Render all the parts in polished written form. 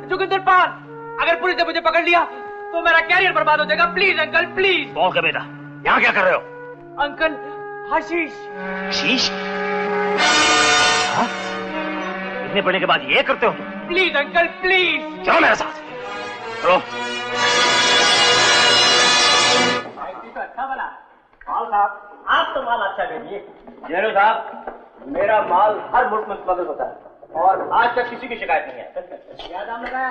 जोगिंदर पाल, अगर पुलिस ने मुझे पकड़ लिया तो मेरा कैरियर बर्बाद हो जाएगा। Please uncle please. कौन का बेटा, यहाँ क्या कर रहे हो? Uncle hashish. हशीश? हाँ? इतने पढ़ने के बाद ये करते हो? Please uncle please. चलो मेरे साथ। चलो। तो अच्छा बना। माल साहब, आप तो माल अच्छा भेजिए। जेरो साहब, मेरा माल हर मुल्क में स्मगल होता है और आज तक किसी की शिकायत नहीं है। क्या दाम लगाया?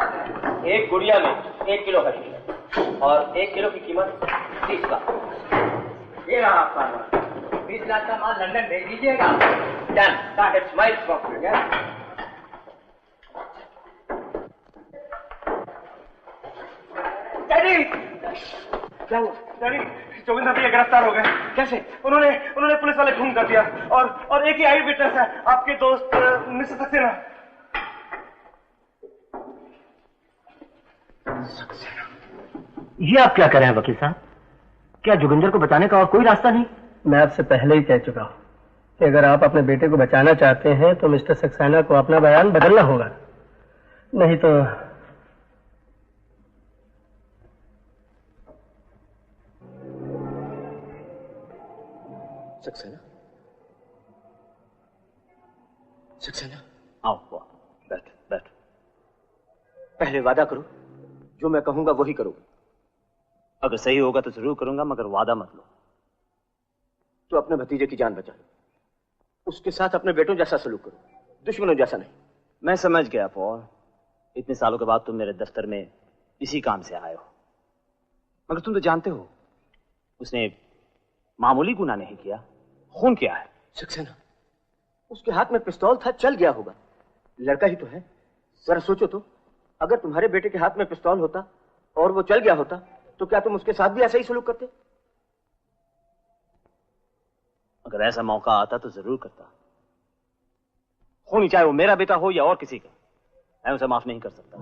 एक गुड़िया में 1 किलो खरीदी और 1 किलो की कीमत 30 का। ये रहा आपका माल। 20 लाख का माल लंदन भेज दीजिएगा। Done, it's my profit. Daddy, क्या हुआ? डैडी, जोगिंदर भैया गिरफ्तार हो गए। कैसे? उन्होंने पुलिस वाले खून कर दिया और एक ही आई विटनेस है, आपके दोस्त मिस्टर सक्सेना। ये आप क्या कर रहे हैं वकील साहब? क्या जोगिंदर को बचाने का और कोई रास्ता नहीं? मैं आपसे पहले ही कह चुका हूं कि अगर आप अपने बेटे को बचाना चाहते हैं तो मिस्टर सक्सेना को अपना बयान बदलना होगा, नहीं तो सक्सेना, सक्सेना, आओ बैठ बैठ। पहले वादा करो, जो मैं कहूंगा वही करो। अगर सही होगा तो जरूर करूंगा, मगर वादा मत लो। तो अपने भतीजे की जान बचा लो, उसके साथ अपने बेटों जैसा सलूक करो, दुश्मनों जैसा नहीं। मैं समझ गया पॉल, इतने सालों के बाद तुम मेरे दफ्तर में इसी काम से आए हो, मगर तुम तो जानते हो उसने मामूली गुनाह नहीं किया, खून किया है। सक्सेना, उसके हाथ में पिस्तौल था, चल गया होगा, लड़का ही तो है। जरा सोचो तो, अगर तुम्हारे बेटे के हाथ में पिस्तौल होता और वो चल गया होता तो क्या तुम उसके साथ भी ऐसा ही सलूक करते? अगर ऐसा मौका आता तो जरूर करता। खूनी चाहे वो मेरा बेटा हो या और किसी का, मैं उसे माफ नहीं कर सकता।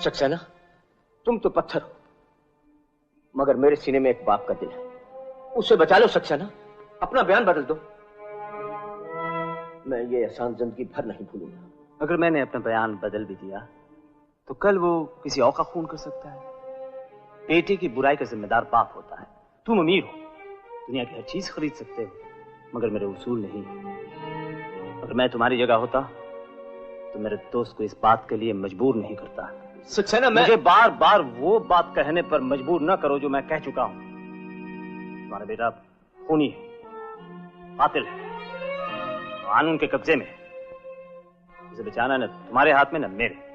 सक्सेना, तुम तो पत्थर हो, मगर मेरे सीने में एक बाप का दिल है, उसे बचा लो सक्सेना, अपना बयान बदल दो। मैं ये एहसान जिंदगी भर नहीं भूलूंगा। अगर मैंने अपना बयान बदल भी दिया तो कल वो किसी और का खून कर सकता है। बेटे की बुराई का जिम्मेदार बाप होता है। तुम अमीर हो, दुनिया की हर चीज खरीद सकते हो, मगर मेरे उसूल नहीं। अगर मैं तुम्हारी जगह होता तो मेरे दोस्त को इस बात के लिए मजबूर नहीं करता। सक्सेना, मुझे बार बार वो बात कहने पर मजबूर न करो जो मैं कह चुका हूं। तुम्हारा बेटा खूनी है, कातिल है, कानून के कब्जे में है। उसे बचाना न तुम्हारे हाथ में न मेरे।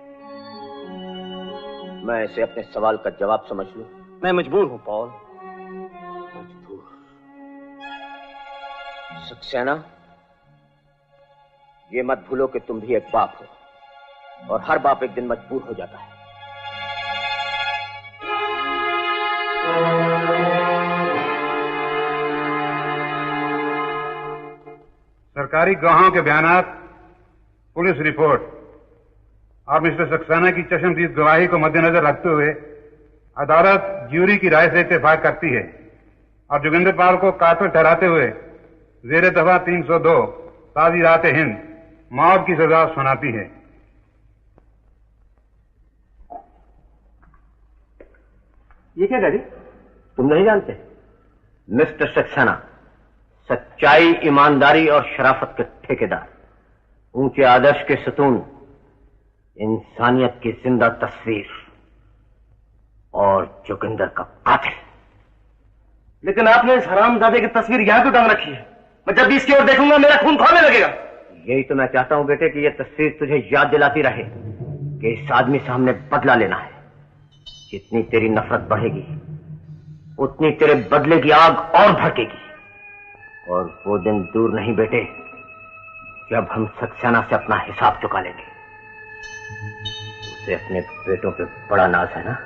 मैं इसे अपने सवाल का जवाब समझ लूं? मैं मजबूर हूं पॉल। मजबूर? सक्सेना, ये मत भूलो कि तुम भी एक बाप हो और हर बाप एक दिन मजबूर हो जाता है। सरकारी गवाहों के बयानात, पुलिस रिपोर्ट और मिस्टर सक्सेना की चश्मदीद गवाही को मद्देनजर रखते हुए अदालत ज्यूरी की राय से इत्तेफाक करती है और जोगिंदर पाल को कातिल ठहराते हुए जेर दफा 302 ताज़ीरात हिंद मौत की सजा सुनाती है। ये क्या डैडी, तुम नहीं जानते? मिस्टर सक्सेना सच्चाई, ईमानदारी और शराफत के ठेकेदार, ऊंचे आदर्श के सतून, इंसानियत की जिंदा तस्वीर और जोगिंदर का कातिल। लेकिन आपने इस हरामजादे की तस्वीर यहां क्यों टांग रखी है? मैं जब भी इसकी ओर देखूंगा मेरा खून खौलने लगेगा। यही तो मैं चाहता हूं बेटे कि यह तस्वीर तुझे याद दिलाती रहे कि इस आदमी से हमने बदला लेना है। जितनी तेरी नफरत बढ़ेगी उतनी तेरे बदले की आग और भड़केगी। और वो दिन दूर नहीं बेटे जब हम सक्सेना से अपना हिसाब चुका लेंगे। उसे अपने बेटों पे बड़ा नाज है ना।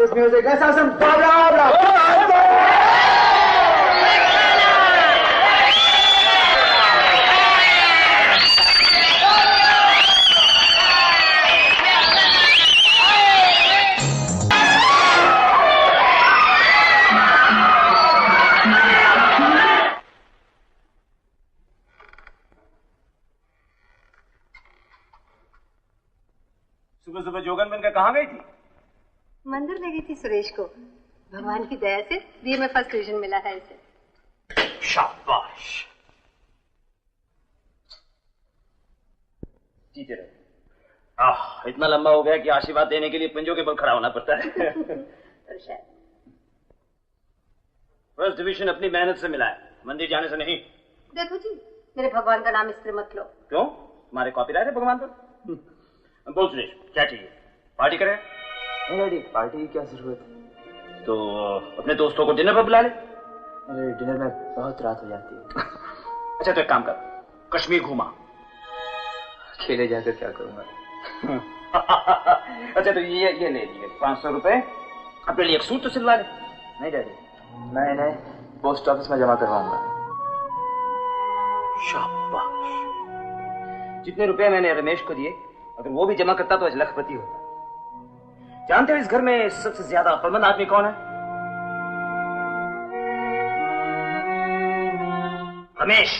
Music. Let's have some blah blah blah. सुबह सुबह जोगन बनकर कहाँ गई थी? मंदिर ले गई थी सुरेश को। भगवान की दया से बीए में फर्स्ट डिवीजन मिला है इसे। शाबाश। जीते रहो। इतना लंबा हो गया कि आशीर्वाद देने के लिए पंजों के बल खड़ा होना पड़ता है। फर्स्ट डिवीजन अपनी मेहनत से मिला है, मंदिर जाने से नहीं। देखो जी, मेरे भगवान का नाम इस पर मत लो। क्यों? तुम्हारे कॉपीराइट है भगवान पर? बोल सुरेश, क्या चाहिए? पार्टी करें? नहीं डैडी, पार्टी की क्या जरूरत है? तो अपने दोस्तों को डिनर पर बुला ले। अरे डिनर में बहुत रात हो जाती है। अच्छा तो एक काम कर, कश्मीर घुमा। अकेले जाकर क्या करूंगा? अच्छा तो ये ले लिए 500 रुपए, अपने लिए एक सूट तो सिलवा ले। नहीं डैडी, मैं पोस्ट ऑफिस में जमा करवाऊंगा। शाबाश। जितने रुपए मैंने रमेश को दिए, अगर वो भी जमा करता तो आज लखपति होता। जानते हो इस घर में सबसे ज्यादा अक्लमंद आदमी कौन है? रमेश।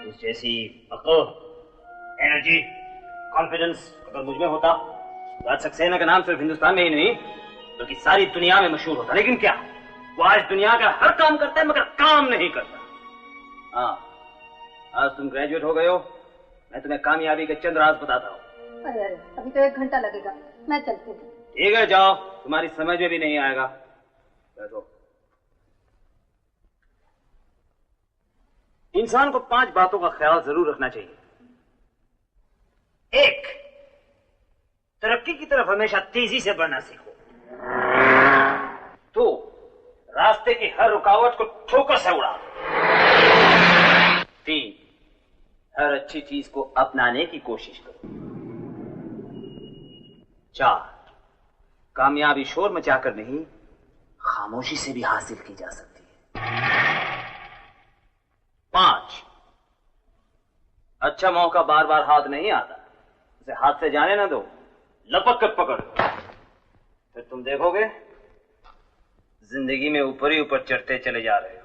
उस जैसी अक्ल, एनर्जी, कॉन्फिडेंस अगर मुझ में होता तो आज सक्सेना का नाम सिर्फ हिंदुस्तान में ही नहीं बल्कि सारी दुनिया में मशहूर होता। लेकिन क्या, वो आज दुनिया का हर काम करता है मगर काम नहीं करता। हाँ, आज तुम ग्रेजुएट हो गए हो, मैं तुम्हें कामयाबी के चंद राज बताता हूँ। अरे अभी तो 1 घंटा लगेगा, मैं चलती हूँ। ठीक है जाओ, तुम्हारी समझ में भी नहीं आएगा। बैठो। इंसान को 5 बातों का ख्याल जरूर रखना चाहिए। 1, तरक्की की तरफ हमेशा तेजी से बढ़ना सीखो। 2, रास्ते की हर रुकावट को ठोकर से उड़ा। 3, हर अच्छी चीज को अपनाने की कोशिश करो। 4, कामयाबी शोर मचाकर नहीं, खामोशी से भी हासिल की जा सकती है। 5, अच्छा मौका बार बार हाथ नहीं आता, उसे हाथ से जाने ना दो, लपक कर पकड़ लो। फिर तुम देखोगे जिंदगी में ऊपर ही ऊपर चढ़ते चले जा रहे हो।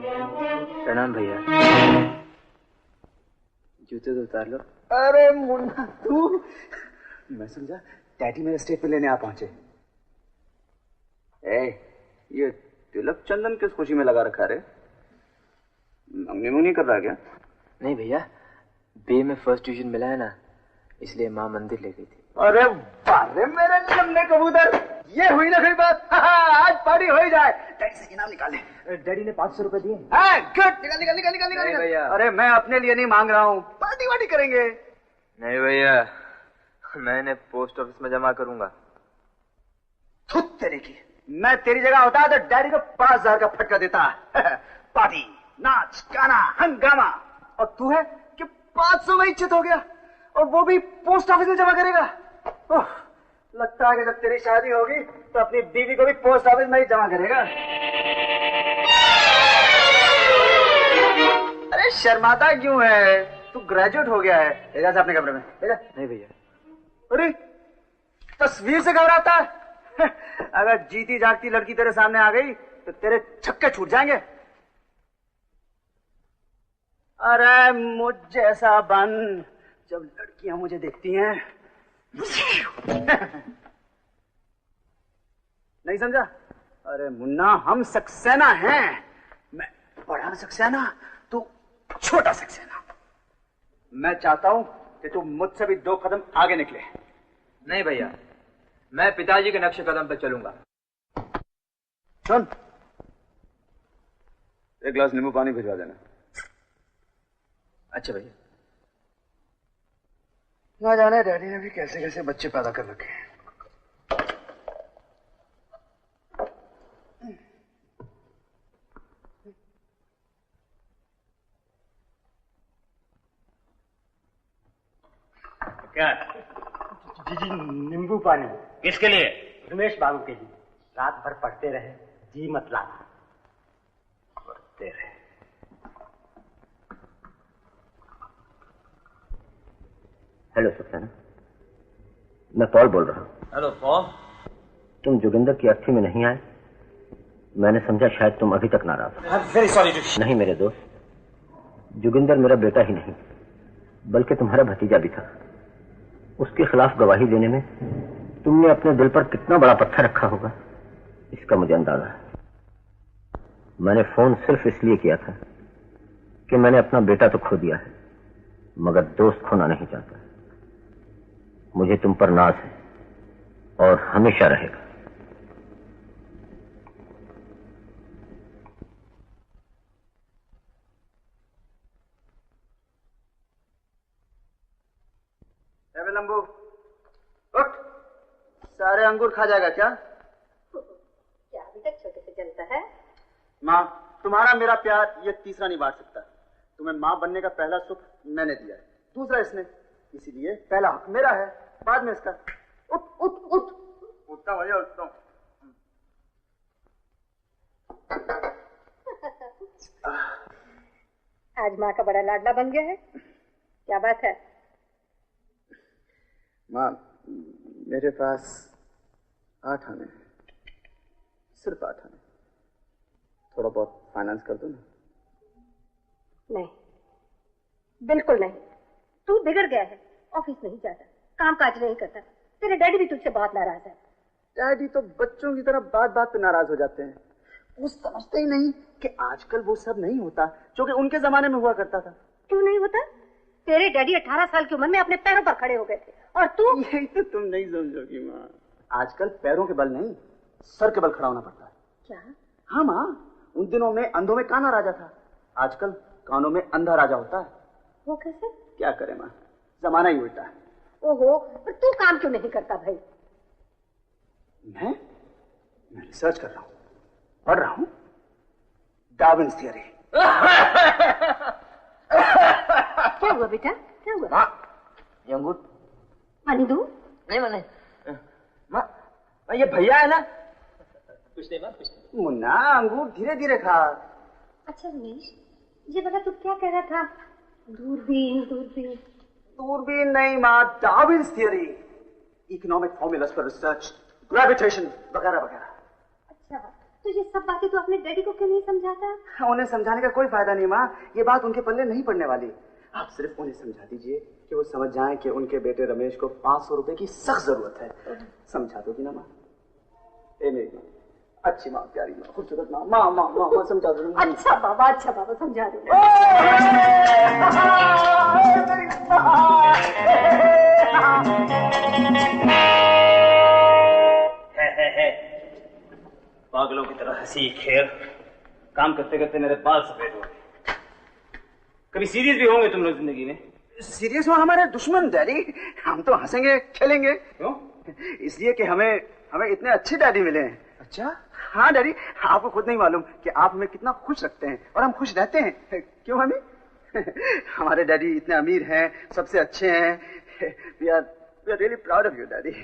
प्रणाम भैया। जूते तो उतार लो। अरे मुन्ना तू, मैं समझा डैडी मेरे स्टेट पे लेने आ पहुंचे। ये तिलक चंदन किस खुशी में लगा रखा रे? मंगनी कर रहा क्या? नहीं भैया, बी में फर्स्ट डिवीजन मिला है ना, इसलिए माँ मंदिर ले गई थी। अरे बारे मेरे लम्बे कबूतर, ये हुई ना कोई बात। आज पार्टी हो ही जाए। डैडी से इनाम निकाले। डैडी ने 500 रुपए दिए। गुड, निकाल। भैया, अरे मैं अपने लिए नहीं मांग रहा हूँ, पार्टी वार्टी करेंगे। नहीं भैया, मैंने पोस्ट ऑफिस में जमा करूंगा। थुत तेरे की, मैं तेरी जगह होता तो डैडी को 5000 का फटका देता। पार्टी, नाच, गाना, हंगामा, और तू है कि 500 में इज्जत हो गया, और वो भी पोस्ट ऑफिस में जमा करेगा। लगता है कि जब तेरी शादी होगी तो अपनी बीवी को भी पोस्ट ऑफिस में ही जमा करेगा। अरे शर्माता क्यों है? तू ग्रेजुएट हो गया है। ले जा अपने कमरे में, ले जा। नहीं भैया। अरे तस्वीर से घबराता है? अगर जीती जागती लड़की तेरे सामने आ गई तो तेरे छक्के छूट जाएंगे। अरे मुझ जैसा बन, जब लड़कियां मुझे देखती हैं। नहीं समझा? अरे मुन्ना, हम सक्सेना हैं। मैं बड़ा सक्सेना, तू छोटा सक्सेना। मैं चाहता हूं कि तू मुझसे भी 2 कदम आगे निकले। नहीं भैया, मैं पिताजी के नक्शे कदम पर चलूंगा। सुन, एक गिलास नींबू पानी भिजवा देना। अच्छा भैया। ना जाने डैडी ने भी कैसे कैसे बच्चे पैदा कर रखे हैं। क्या? जी नींबू पानी। किसके लिए? रमेश बाबू के लिए। रात भर पढ़ते रहे, जी मत लाना। पढ़ते रहे। हेलो सक्सेना, मैं पॉल बोल रहा हूँ। Hello Paul. तुम जोगिंदर की अर्थी में नहीं आए, मैंने समझा शायद तुम अभी तक नाराज हो। Very sorry. नहीं मेरे दोस्त, जोगिंदर मेरा बेटा ही नहीं बल्कि तुम्हारा भतीजा भी था। उसके खिलाफ गवाही देने में तुमने अपने दिल पर कितना बड़ा पत्थर रखा होगा, इसका मुझे अंदाजा है। मैंने फोन सिर्फ इसलिए किया था कि मैंने अपना बेटा तो खो दिया है, मगर दोस्त खोना नहीं चाहता। मुझे तुम पर नाज है और हमेशा रहेगा। लंबू, उठ। सारे अंगूर खा जाएगा क्या? क्या अभी तक छोटे से चलता है? माँ, तुम्हारा मेरा प्यार ये तीसरा नहीं बांट सकता। तुम्हें माँ बनने का पहला सुख मैंने दिया है, दूसरा इसने, इसीलिए पहला हक मेरा है, बाद में इसका। उठ उठ उठ। उठता हूँ, उठता हूँ। आज माँ का बड़ा लाडला बन गया है, क्या बात है? माँ, मेरे पास 8 आने, सिर्फ 8 आने। थोड़ा बहुत फाइनेंस कर दो ना। नहीं, बिल्कुल नहीं। तू बिगड़ गया है, ऑफिस नहीं जाता, काम काज नहीं करता। तेरे डैडी भी तुझसे बहुत नाराज है। डैडी तो बच्चों की तरह बात बात पे नाराज हो जाते हैं। वो समझते ही नहीं कि आजकल वो सब नहीं होता जो कि उनके जमाने में हुआ करता था। क्यों नहीं होता? तेरे डैडी 18 साल की उम्र में अपने पैरों पर खड़े हो गए थे, और तू? यही तो तुम नहीं समझोगी माँ। आजकल पैरों के बल नहीं, सर के बल खड़ा होना पड़ता है। क्या? हाँ माँ, उन दिनों में अंधों में काना राजा था, आजकल कानों में अंधा राजा होता है। वो कैसे? क्या करे माँ, जमाना ही उल्टा है। ओहो, पर तू काम क्यों नहीं करता भाई? मैं रिसर्च कर रहा हूँ, पढ़ रहा हूँ डार्विन्स थियरी। क्या हुआ बेटा, क्या हुआ? माँ, ये अंगूर पानी दूं? नहीं माँ, नहीं। माँ, ये भैया है ना? कुछ नहीं माँ, कुछ नहीं। मुन्ना, अंगूर धीरे धीरे खा। अच्छा रमेश, ये बता तू क्या कह रहा था? दूरबीन दूरबीन। दूरबीन नहीं माँ, डार्विन्स थियरी, इकोनॉमिक फॉर्मूलाज पर रिसर्च, ग्रेविटेशन वगैरह वगैरह। अच्छा, तो ये सब बातें तो अपने डैडी को क्यों नहीं समझाता? उन्हें समझाने का कोई फायदा नहीं माँ, ये बात उनके पल्ले नहीं पड़ने वाली। आप सिर्फ उन्हें समझा दीजिए कि वो समझ जाएं कि उनके बेटे रमेश को 500 रुपए की सख्त जरूरत है। समझा दोगी ना माँ? ए मेरी माँ, अच्छी माँ, प्यारी माँ, खूबसूरत माँ, माँ माँ माँ माँ समझा दूंगी। अच्छा बाबा समझा दूंगी। पागलों की तरह हंसी खेल, काम करते करते मेरे बाल सफेद हो गए। कभी सीरियस भी होंगे तुम लोग जिंदगी में? सीरियस हो हमारे दुश्मन डैडी, हम तो हंसेंगे खेलेंगे। क्यों? इसलिए कि हमें इतने अच्छे डैडी मिले हैं। अच्छा? हाँ डैडी, आपको खुद नहीं मालूम कि आप हमें कितना खुश रखते हैं और हम खुश रहते हैं। क्यों हमें? हमारे डैडी इतने अमीर हैं, सबसे अच्छे हैं। We are really proud of you daddy.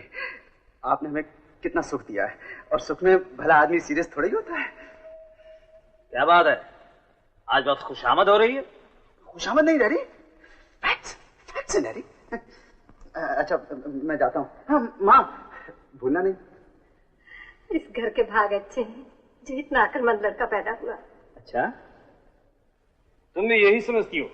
आपने हमें कितना सुख दिया है, और सुख में भला आदमी सीरियस थोड़ा ही होता है। क्या बात है, आज बहुत खुशामद हो रही है। खुशामद नहीं डैडी, फैक्ट्स है डैडी। अच्छा मैं जाता हूँ। हाँ माँ, भूलना नहीं। इस घर के भाग अच्छे हैं जो इतना अक्लमंद लड़का पैदा हुआ। अच्छा, तुम भी यही समझती हो?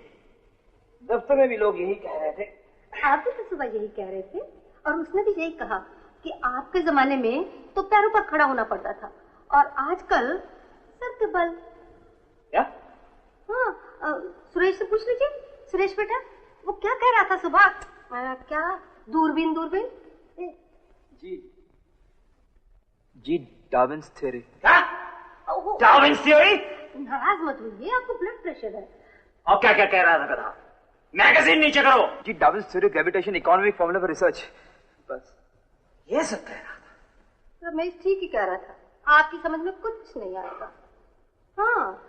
दफ्तर में भी लोग यही कह रहे थे। आप भी तो सुबह यही कह रहे थे, और उसने भी यही कहा कि आपके जमाने में तो पैरों पर खड़ा होना पड़ता था, और आजकल सर के बल। क्या? हाँ, सुरेश से पूछ लीजिए। सुरेश बेटा, वो क्या कह रहा था सुबह? क्या दूरबीन? जी डार्विन्स थ्योरी। Darwin's theory? नाराज मत होइए, आपको ब्लड प्रेशर है। और क्या क्या कह रहा था गधा? मैगजीन नीचे करो। जी Darwin's theory, gravitation, economic formula for research, बस ये सब कह रहा था। रमेश ठीक ही कह रहा था, आपकी समझ में कुछ नहीं आएगा। हाँ,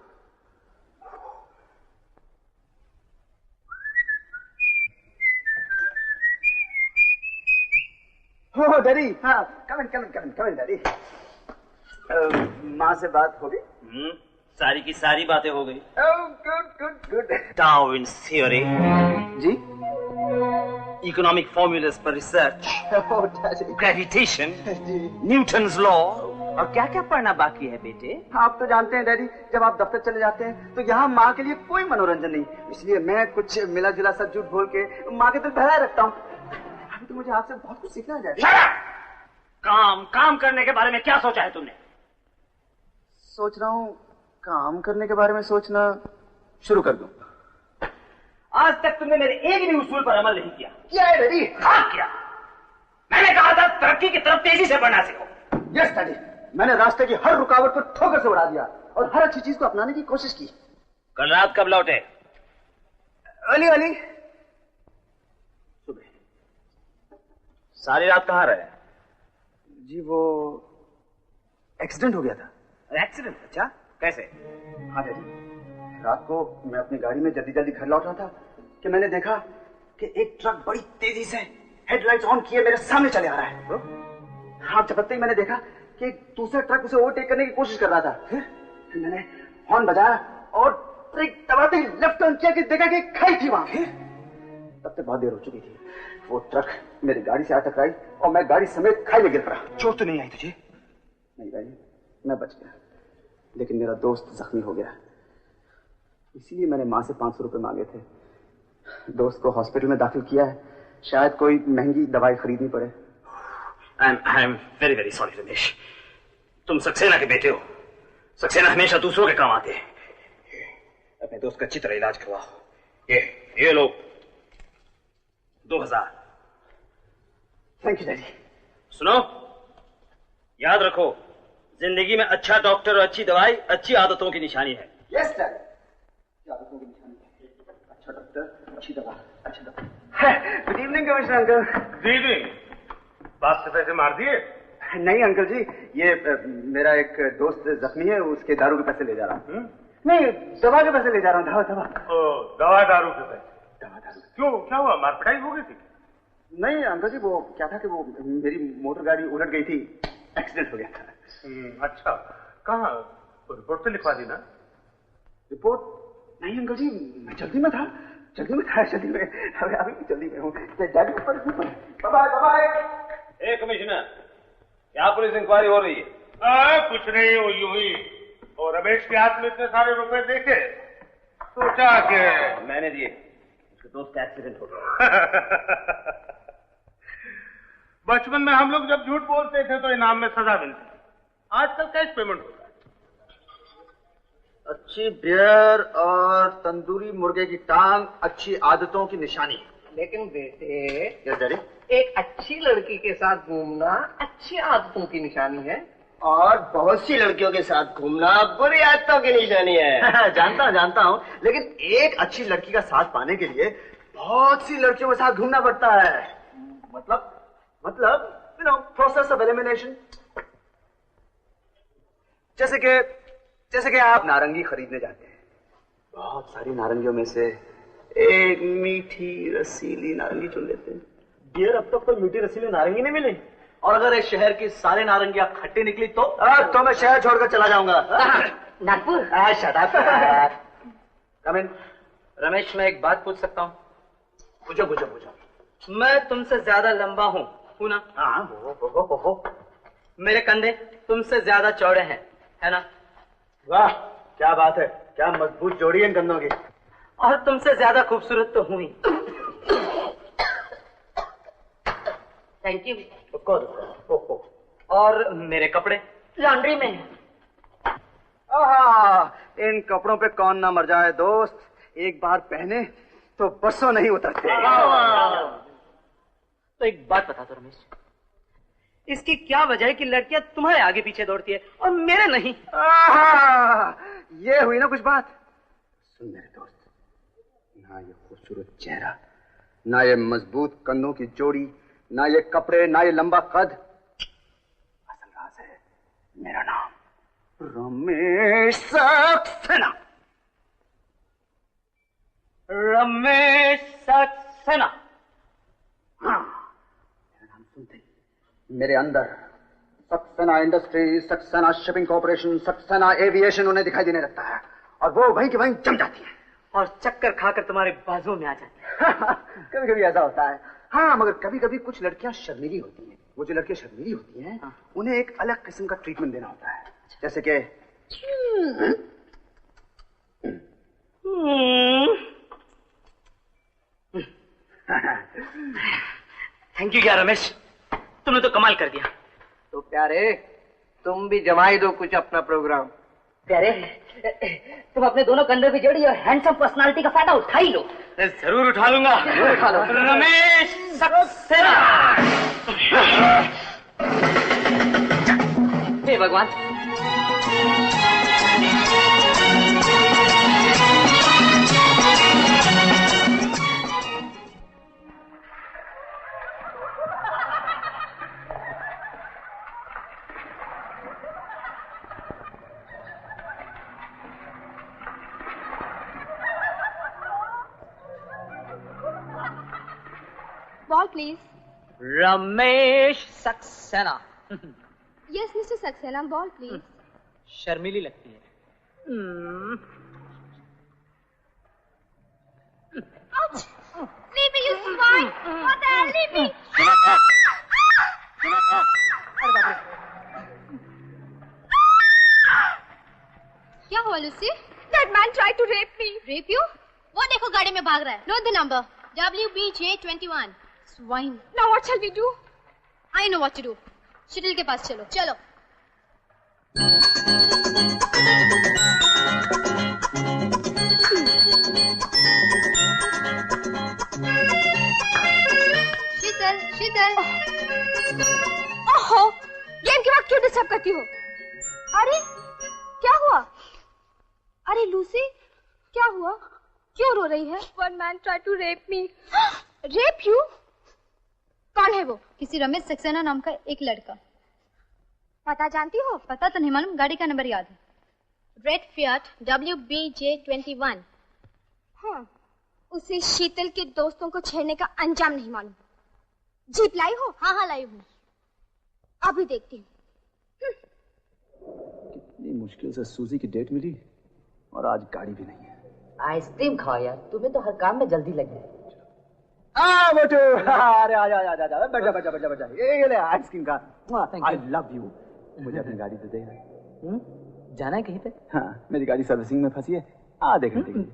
हो डैडी। हाँ, कम डैडी। माँ से बात हो गई? सारी की सारी बातें हो गई। गुड। डार्विन्स थ्योरी जी, इकोनॉमिक फॉर्मूलाज पर रिसर्च, ग्रेविटेशन, न्यूटन्स लॉ, और क्या क्या पढ़ना बाकी है बेटे? आप तो जानते हैं डैडी, जब आप दफ्तर चले जाते हैं तो यहाँ माँ के लिए कोई मनोरंजन नहीं, इसलिए मैं कुछ मिला जुला सा झूठ बोल के माँ के दिल बहलाए रखता हूँ। अभी तो मुझे आपसे बहुत कुछ सीखना है डैडी। काम करने के बारे में क्या सोचा है तुमने? सोच रहा हूँ काम करने के बारे में सोचना शुरू कर दूं। आज तक तुमने मेरे एक भी उसूल पर अमल नहीं किया। क्या है डैडी? हाँ क्या? मैंने कहा था तरक्की की तरफ तेजी से बढ़ना सीखो। यस डैडी, मैंने रास्ते की हर रुकावट को ठोकर से उड़ा दिया और हर अच्छी चीज को अपनाने की कोशिश की। कल रात कब लौटे? अली सुबह। सारी रात कहाँ रहे? जी वो एक्सीडेंट हो गया था। एक्सीडेंट? अच्छा, कैसे? हाँ डैडी, रात को मैं अपनी गाड़ी में जल्दी जल्दी घर लौट रहा था कि मैंने देखा कि एक ट्रक बड़ी तेजी से हेडलाइट्स ऑन किए मेरे सामने चले आ रहा है। हाँ, झपकते ही मैंने देखा कि एक दूसरा ट्रक उसे ओवरटेक करने की कोशिश कर रहा था। फिर मैंने हॉर्न बजाया और ब्रेक दबाते ही लेफ्ट टर्न किया कि देखा कि खाई थी वहां। तब तक बहुत देर हो चुकी थी। वो ट्रक मेरी गाड़ी से आ टकराई और मैं गाड़ी समेत खाई में गिर पड़ा। चोट तो नहीं आई तुझे? नहीं भाई, मैं बच गया, लेकिन मेरा दोस्त जख्मी हो गया। इसीलिए मैंने माँ से 500 रुपए मांगे थे। दोस्त को हॉस्पिटल में दाखिल किया है, शायद कोई महंगी दवाई खरीदनी पड़े। I am very very sorry Ramesh, तुम सक्सेना के बेटे हो। सक्सेना हमेशा दूसरों के काम आते हैं। अपने दोस्त का अच्छी तरह इलाज करवाओ। ये लो 2000। Thank you daddy. सुनो, याद रखो, जिंदगी में अच्छा डॉक्टर और अच्छी दवाई अच्छी आदतों की निशानी है। यस डैडी, आदतों की निशानी है। अच्छा डॉक्टर, अच्छी दवा, अच्छी दवा। Good evening commissioner uncle. Good evening. बाप से पैसे मार दिए? नहीं अंकल जी, ये मेरा एक दोस्त जख्मी है, उसके दारू के पैसे ले जा रहा हूँ। नहीं, दवा के पैसे ले जा रहा हूँ। दवा। दवा दारू के पैसे? दवा दारू। क्यों, क्या हुआ? मारपिटाई हो गई थी? नहीं अंकल जी, वो क्या था कि वो मेरी मोटर गाड़ी उलट गई थी, एक्सीडेंट हो गया था। अच्छा, कहाँ? रिपोर्ट तो लिखवा दी ना? रिपोर्ट? नहीं अंकल जी, मैं जल्दी में था। अभी जल्दी में हूँ। बाय। कमिश्नर, यहाँ पुलिस इंक्वायरी हो रही है। कुछ नहीं, वो यूं ही। और रमेश के हाथ में इतने सारे रुपए देखे, सोचा कि मैंने दिए, उसके दोस्त का एक्सीडेंट हो गया। बचपन में हम लोग जब झूठ बोलते थे तो इनाम में सजा मिलती, आजकल कैश पेमेंट होता है। अच्छी बियर और तंदूरी मुर्गे की टांग अच्छी आदतों की निशानी है। लेकिन बेटे, यस डैडी, एक अच्छी लड़की के साथ घूमना अच्छी आदतों की निशानी है, और बहुत सी लड़कियों के साथ घूमना बुरी आदतों की निशानी है। जानता हूँ, लेकिन एक अच्छी लड़की का साथ पाने के लिए बहुत सी लड़कियों के साथ घूमना पड़ता है। मतलब प्रोसेस ऑफ एलिमिनेशन। जैसे कि आप नारंगी खरीदने जाते हैं, बहुत सारी नारंगियों में से एक मीठी रसीली नारंगी चुन लेते हैं। डियर, अब तक कोई मीठी रसीली नारंगी नहीं मिली, और अगर इस शहर की सारे नारंगियां खट्टी निकली तो मैं शहर छोड़कर चला जाऊंगा। Nagpur. Shut up. Come in. Ramesh, मैं एक बात पूछ सकता हूँ? पूछो। मैं तुमसे ज्यादा लंबा हूँ ना? हाँ, हो। मेरे कंधे तुमसे ज्यादा चौड़े हैं, है ना? वाह, क्या बात है, क्या मजबूत जोड़ी है इन कंधों की। और तुमसे ज्यादा खूबसूरत तो हूँ ही। Thank you. और मेरे कपड़े लॉन्ड्री में हैं। इन कपड़ों पे कौन ना मर जाए दोस्त, एक बार पहने तो बरसों नहीं उतरते। तो एक बात बता दो रमेश, इसकी क्या वजह है कि लड़कियां तुम्हारे आगे पीछे दौड़ती है और मेरे नहीं? ये हुई ना कुछ बात। सुन मेरे दोस्त, ना ये खूबसूरत चेहरा, ना ये मजबूत कंधों की जोड़ी, ना ये कपड़े, ना ये लंबा कद, असल राज है मेरा नाम रमेश सक्सेना। रमेश सक्सेना? हाँ, मेरा नाम सुनते ही मेरे अंदर Saxena industries, Saxena shipping corporation, Saxena aviation उन्हें दिखाई देने लगता है, और वो वहीं की वहीं जम जाती है और चक्कर खाकर तुम्हारे बाजुओं में आ जाती है। कभी कभी ऐसा होता है। हाँ, मगर कभी कभी कुछ लड़कियां शर्मीली होती हैं। वो जो लड़कियां शर्मीली होती हैं, उन्हें एक अलग किस्म का ट्रीटमेंट देना होता है, जैसे कि थैंक यू यार रमेश, तुमने तो कमाल कर दिया। तो प्यारे, तुम भी जमाई दो कुछ अपना प्रोग्राम। प्यारे, तुम अपने दोनों कंधों की जोड़ी और हैंडसम पर्सनालिटी का फायदा उठा ही लो। जरूर उठा लूंगा। रमेश सक्सेना। हे भगवान, Ball, please. Ramesh Saxena. Yes, Mr. Saxena, ball, please. शर्मीली लगती है। Ouch! Leave me, you swine! What the hell? Leave me! क्या हुआ Lucy? That man tried to rape me. Rape you? वो देखो गाड़ी में भाग रहा है। Note the number. WBJ21. Swine. Now what shall we do? I know what to do. Shuttle के पास चलो। चलो। शीतल। ओहो, गेम के वक्त क्यों डिस्टर्ब करती हो? अरे, क्या हुआ? अरे लूसी, क्या हुआ? क्यों रो रही है? One man tried to rape me. Rape you? कौन है वो? किसी रमेश सक्सेना नाम का एक लड़का। पता जानती हो? पता तो नहीं मालूम, गाड़ी का नंबर याद है। Red Fiat WBJ21। हाँ, उसे शीतल के दोस्तों को छेड़ने का अंजाम नहीं मालूम। जीप लाई हो? हाँ लाई हूँ। अभी देखती हूँ। कितनी मुश्किल से सूजी की डेट मिली और आज गाड़ी भी नहीं है। आइसक्रीम खाओ यार, तुम्हें तो हर काम में जल्दी लगी है। मोटू, अरे आजा, बैठ जा, ये ले आइसक्रीम का। I love you. मुझे अपनी गाड़ी दे देगा। जाना है कहीं पे? हाँ, मेरी गाड़ी सर्विसिंग में फंसी है, आ देखने के लिए।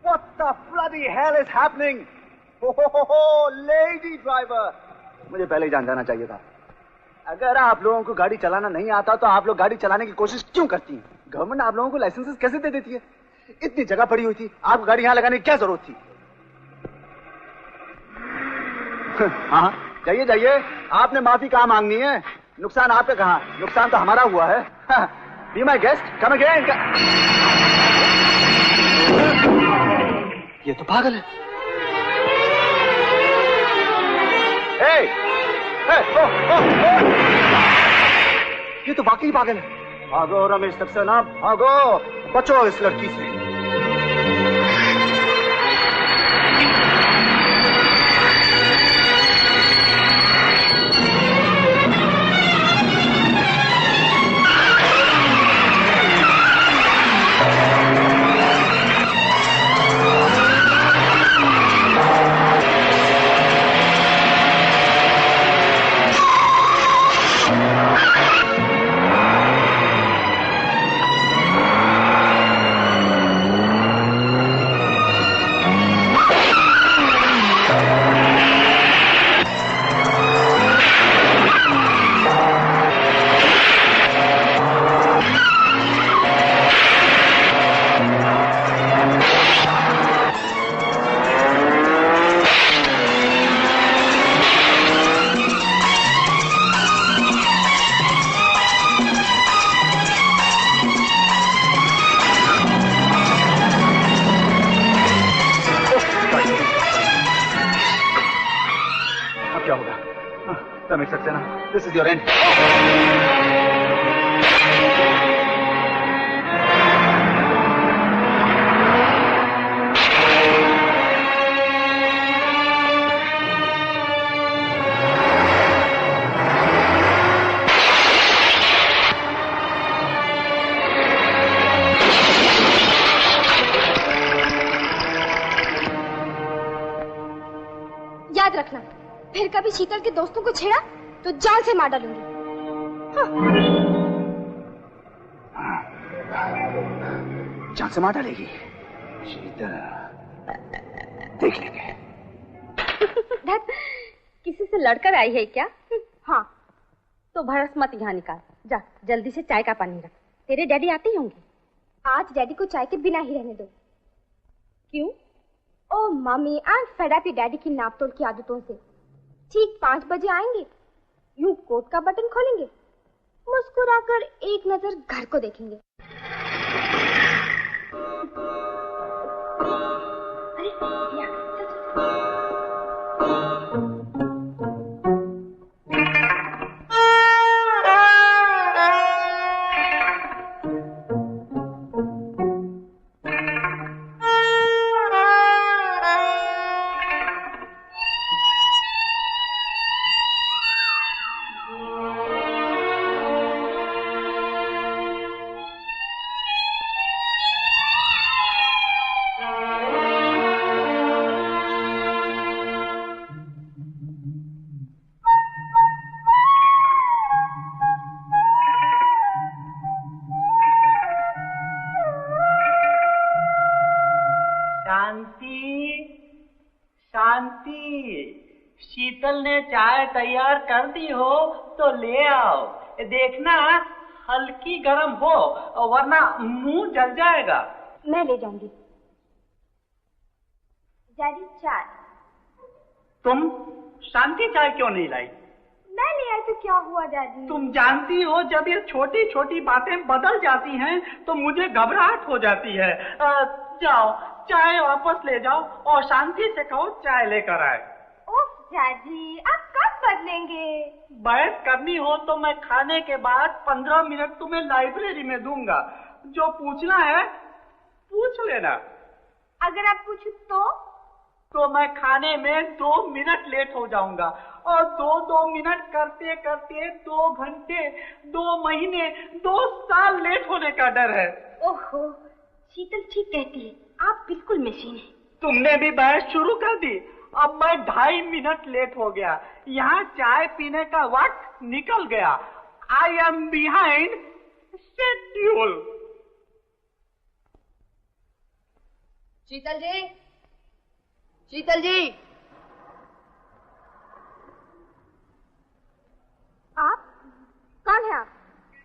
What the bloody hell is happening? हो, लेडी ड्राइवर, मुझे पहले ही जान जाना चाहिए था। अगर आप लोगों को गाड़ी चलाना नहीं आता तो आप लोग गाड़ी चलाने की कोशिश क्यों करती हैं? गवर्नमेंट आप लोगों को लाइसेंसेस कैसे दे देती है? इतनी जगह पड़ी हुई थी, आपको गाड़ी यहाँ लगाने की क्या जरूरत थी? हाँ, जाइए जाइए, आपने माफी कहाँ मांगनी है? नुकसान आपका कहाँ, नुकसान तो हमारा हुआ है। Be my guest, come again. ये तो पागल है। Hey! Hey! Oh! ये तो वाकई पागल है। भागो रमेश सक्सेना, भागो, बचो इस लड़की से। This is your end. याद रखना, फिर कभी शीतल के दोस्तों को छेड़ा तो जान से मार डालूंगी। जान से मार डालेगी? शीतल, देख लेंगे। किसी से लड़कर आई है क्या? हाँ, तो भरस मत यहाँ निकाल, जा जल्दी से चाय का पानी रख। तेरे डैडी आते ही होंगे। आज डैडी को चाय के बिना ही रहने दो। क्यों? Oh mummy, I am fed up daddy की नापतोल की आदतों से। ठीक 5 बजे आएंगे, यूं कोट का बटन खोलेंगे, मुस्कुराकर एक नजर घर को देखेंगे। शीतल ने चाय तैयार कर दी हो तो ले आओ। देखना हल्की गर्म हो वरना मुंह जल जाएगा। मैं ले जाऊंगी। डैडी चाय। तुम शांति चाय क्यों नहीं लाई? मैं ले आई तो क्या हुआ डैडी? तुम जानती हो जब ये छोटी छोटी बातें बदल जाती हैं तो मुझे घबराहट हो जाती है। जाओ चाय वापस ले जाओ और शांति से कहो चाय लेकर आए। डैडी आप कब बदलेंगे? बहस करनी हो तो मैं खाने के बाद 15 मिनट तुम्हें लाइब्रेरी में दूंगा। जो पूछना है पूछ लेना। अगर आप पूछो तो? तो मैं खाने में 2 मिनट लेट हो जाऊंगा, और 2 मिनट करते करते 2 घंटे, 2 महीने, 2 साल लेट होने का डर है। ओहो, शीतल ठीक कहती है, आप बिल्कुल मशीन है। तुमने भी बहस शुरू कर दी। अब मैं 2.5 मिनट लेट हो गया। यहाँ चाय पीने का वक्त निकल गया। I am behind schedule. Sheetal ji, Sheetal ji, आप कौन है? आप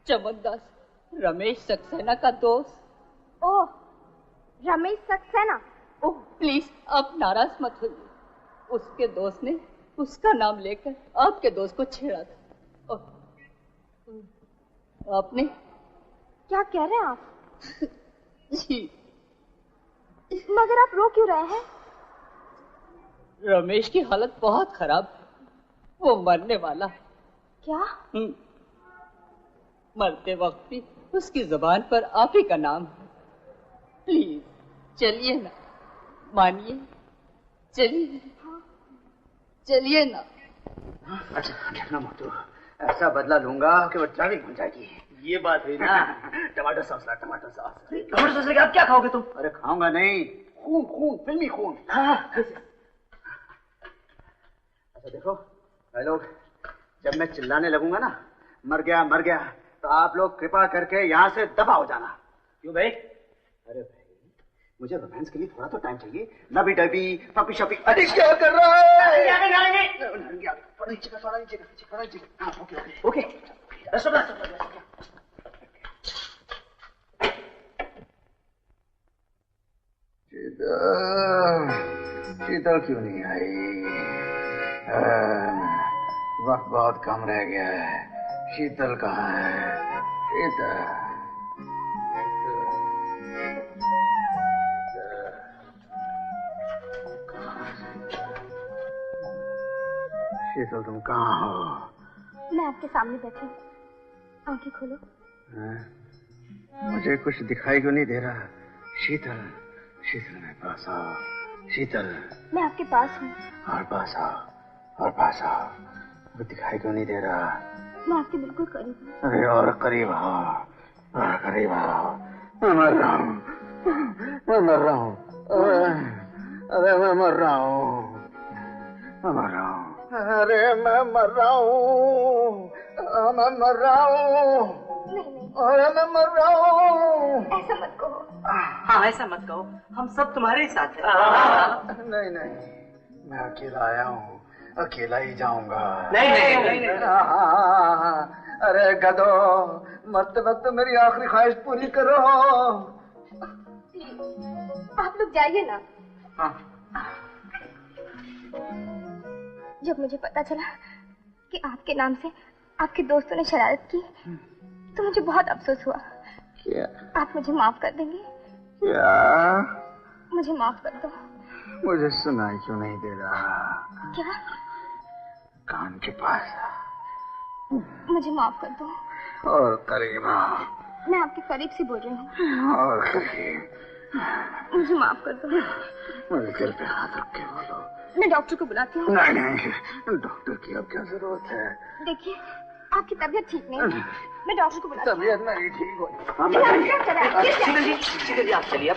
चमनदास, रमेश सक्सेना का दोस्त। Oh, Ramesh Saxena. Oh please, आप नाराज मत होइए। उसके दोस्त ने उसका नाम लेकर आपके दोस्त को छेड़ा था। आपने क्या कह रहे हैं आप? जी, मगर आप रो क्यों रहे हैं? रमेश की हालत बहुत खराब है, वो मरने वाला है। क्या? मरते वक्त भी उसकी जुबान पर आप ही का नाम है। प्लीज चलिए ना, मानिए, चलिए, चलिए ना। अच्छा देखना मोटू, ऐसा बदला लूंगा कि वो ड्राइविंग बन जाएगी। ये बात हुई ना। टमाटर सॉस ला, टमाटर सॉस। टमाटर सॉस लेके आप क्या खाओगे तुम? अरे खाऊंगा नहीं, खून खून, फिल्मी खून। अच्छा देखो भाई लोग, जब मैं चिल्लाने लगूंगा ना, मर गया मर गया, तो आप लोग कृपा करके यहाँ से दफा हो जाना। क्यों भाई? अरे भाई, मुझे रोमांस के लिए थोड़ा तो टाइम चाहिए। लबी डबी पपी शपी। अरे क्या कर रहा है? थोड़ा नीचे का, थोड़ा नीचे का, थोड़ा नीचे का। हाँ, ओके ओके ओके। शीतल क्यों नहीं आई? वक्त बहुत कम रह गया है। शीतल कहाँ है? शीतल तुम कहाँ हो? मैं आपके सामने बैठी हूँ, आंखें खोलो। मुझे कुछ दिखाई क्यों नहीं दे रहा? शीतल, शीतल मेरे पास आओ। शीतल, मैं आपके पास हूँ। और पास आओ, और पास आओ। वो दिखाई क्यों नहीं दे रहा? मैं आपके बिल्कुल करीब हूँ। अरे और करीब आओ, और करीब आओ। मैं मर रहा हूँ, मैं मर रहा हूँ। अरे मैं मर रहा हूँ, मैं मर रहा हूँ। अरे मैं मर रहा हूँ, मैं मर रहा हूँ। अरे मैं मर रहा हूँ। ऐसा मत कहो। हाँ ऐसा मत कहो, हम सब तुम्हारे ही साथ हैं। नहीं नहीं, मैं अकेला आया हूँ, अकेला ही जाऊंगा। नहीं नहीं नहीं, नहीं। अरे गधो, मरते वक्त मेरी आखिरी ख्वाहिश पूरी करो। आप लोग जाइए ना। हाँ। जब मुझे पता चला कि आपके नाम से आपके दोस्तों ने शरारत की, तो मुझे बहुत अफसोस हुआ। क्या? आप मुझे माफ कर देंगे? क्या? मुझे माफ कर दो। मुझे सुनाई क्यों नहीं दे रहा? क्या? कान के पास। मुझे माफ कर दो। और करीब आओ। मैं आपके करीब से बोल रही हूँ। और करीब। मुझे माफ कर दो। मुझे दिल पे हाथ रख के बोलो। मैं डॉक्टर को बुलाती हूँ। नहीं नहीं, डॉक्टर की अब क्या जरूरत है? देखिए, आपकी तबीयत ठीक नहीं है, मैं डॉक्टर को बुलाती हूँ। तबीयत नहीं ठीक हो। शीतल जी आप चलिए, अब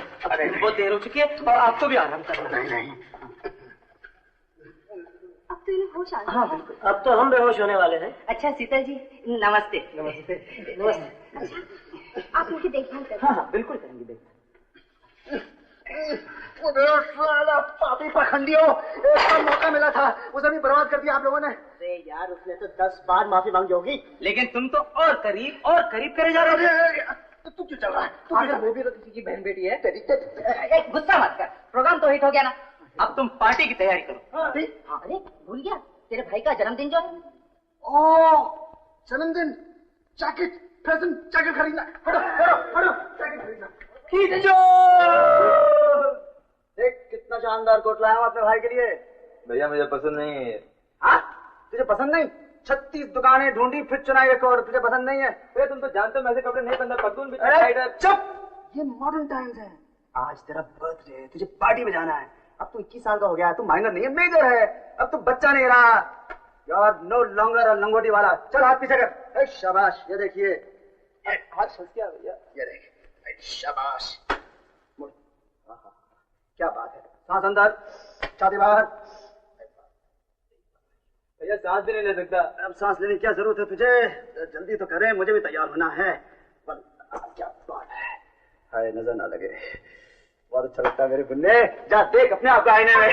बहुत देर हो चुकी है और आपको भी आराम करना। नहीं नहीं, अब तो इन्हें होश आ गया। हाँ बिल्कुल, अब तो हम बेहोश होने वाले हैं। अच्छा शीतल जी, नमस्ते। नमस्ते नमस्ते। अच्छा, आप मुझे देखभाल करें। हाँ बिल्कुल करेंगे देखभाल। पापी पखंडियों, एक मौका मिला था, उसे भी बर्बाद कर दिया आप लोगों ने। अरे यार, उसने तो 10 बार माफी मांगी होगी, लेकिन तुम तो और करीब करे जा रहे हो। तो तू क्यों चल रहा है? वो भी तो किसी की बहन बेटी है। गुस्सा मत कर, प्रोग्राम तो हिट हो गया ना। अब तुम पार्टी की तैयारी करो। अरे भूल गया, तेरे भाई का जन्मदिन जो है। ओ जन्मदिन, जैकेट, प्रेजेंट, जैकेट खरीदना। हटो, जैकेट खरीदना। देख कितना शानदार कोट लाया हूं अपने भाई के लिए। भैया मुझे पसंद नहीं है। हाँ? तुझे पसंद नहीं? 36 दुकानें ढूंढी, फिर चुनाई एक और, तुझे पसंद नहीं है? अरे तुम तो जानते हो ऐसे कपड़े नहीं पहनता, पतलून भी। अरे चुप, ये मॉडर्न टाइम्स है। आज तेरा बर्थडे है, तुझे पार्टी में जाना है। अब तू 21 साल का हो गया है, तू माइनर नहीं है, मेजर है। अब तू बच्चा नहीं रहा। यार नो लॉन्गर लंगोटी वाला। चल हाथ पीछे कर। शाबाश, ये देखिए हाथ फंस गया भैया, ये देख। शाबाश, क्या बात है। सांस अंदर, छाती बाहर। भैया सांस भी नहीं ले सकता। अब सांस लेने की क्या जरूरत है तुझे? जल्दी तो करें, मुझे भी तैयार होना है। पर क्या बात है, हाय नजर ना लगे। बहुत अच्छा लगता है मेरे बुन्ने। जा देख अपने आप को आईने में।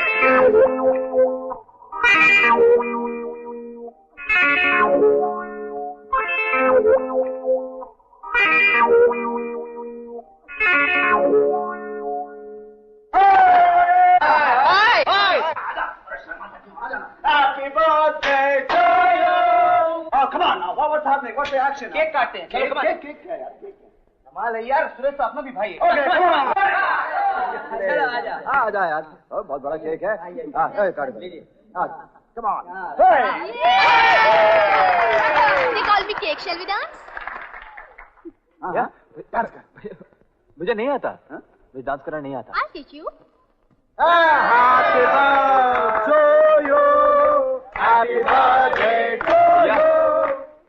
Happy birthday to you. Oh, come on now. What's happening? What's the action? Cake काटते हैं। चलो, केक क्या यार? कमाल है यार, सुरेश तो अपना भी भाई है। Okay, come on. चलो आजा। आजा यार, बहुत बड़ा केक है। काट लीजिए। Come on. They call me cake. Shall we dance? क्या? डांस कर। मुझे नहीं आता। मुझे डांस करना नहीं आता। I'll teach you. Happy birthday to you. Happy birthday to you.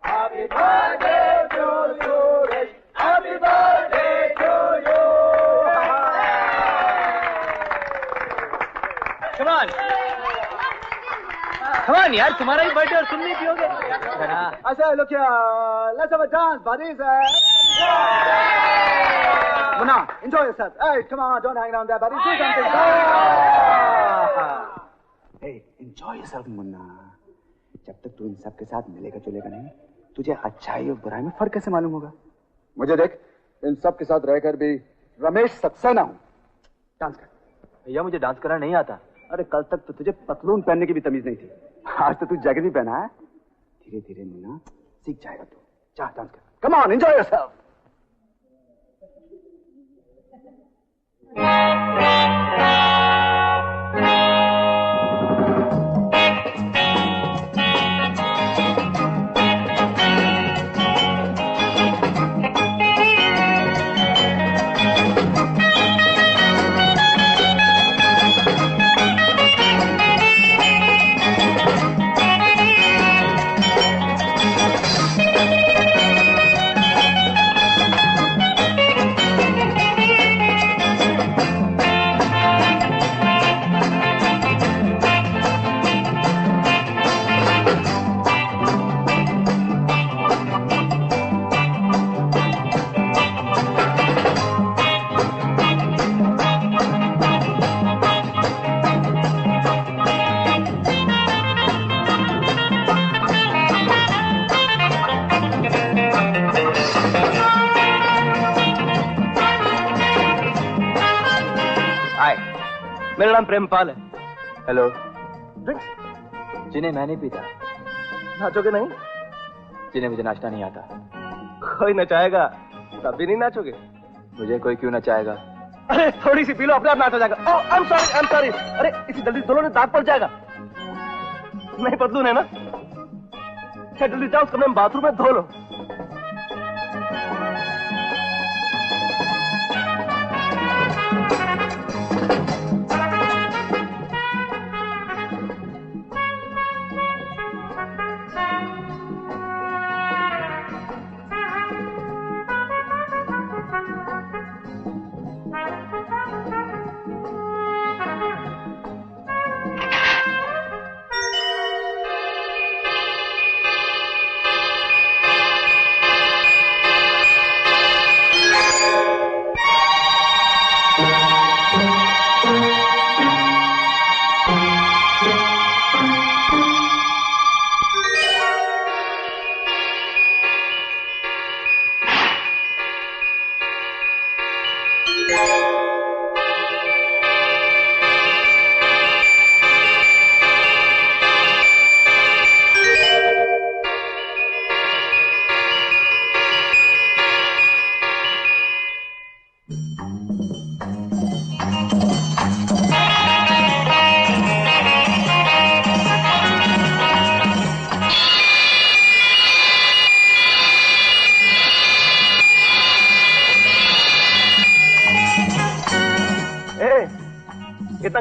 Happy birthday to you. Happy birthday to you. Come on. Come on यार, तुम्हारा ही बर्थडे और तुम नहीं पियोगे। I say, look here, let's have a dance, buddies. Munna, enjoy yourself. Hey, come on, don't hang around there, buddies. Do something. Hey, enjoy yourself, Munna. जब तक तू इन सब के साथ मिलेगा जुलेगा नहीं, तुझे अच्छाई और बुराई में फर्क कैसे मालूम होगा? मुझे देख, इन सब के साथ रहकर भी रमेश सक्सेना हूँ। डांस कर। भैया मुझे डांस करना नहीं आता। अरे कल तक तो तुझे पतलून पहनने की भी तमीज नहीं थी, आज तो तू जैकेट भी पहना है। धीरे धीरे मुन्ना सीख जाएगा तू। जा डांस कर। Come on, enjoy yourself. मेरा नाम प्रेमपाल है। हेलो। जिन्हें मैं नहीं पीता। नाचोगे नहीं? जिन्हें मुझे नाचना नहीं आता। कोई नचाएगा तब भी नहीं नाचोगे? मुझे कोई क्यों नचाएगा? अरे थोड़ी सी पी लो, अपने आप नाच हो जाएगा। ओह आई एम सॉरी। अरे इसी जल्दी धो लो ना, दाग पड़ जाएगा। नहीं पतलून है ना? क्या जल्दी जाओ, उस कमरे में बाथरूम में धो लो।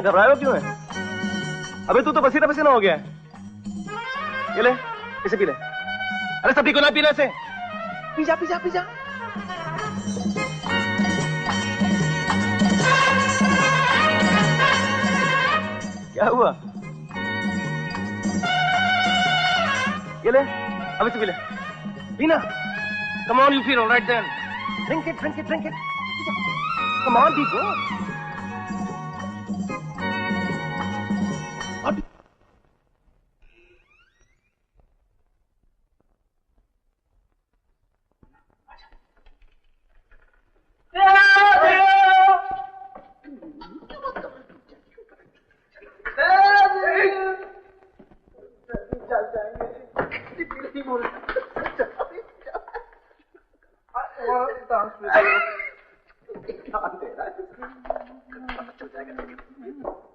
घबराए हो क्यों है? अबे तू तो पसीना पसीना हो गया है। ये ले, इसे पी ले। अरे सभी को ना पीने से। पी जा, पी जा, पी जा। क्या हुआ? ये ले, अब इसे पी ले। पीना। Come on, you feel all right then. Drink it, drink it, drink it. Come on, be good.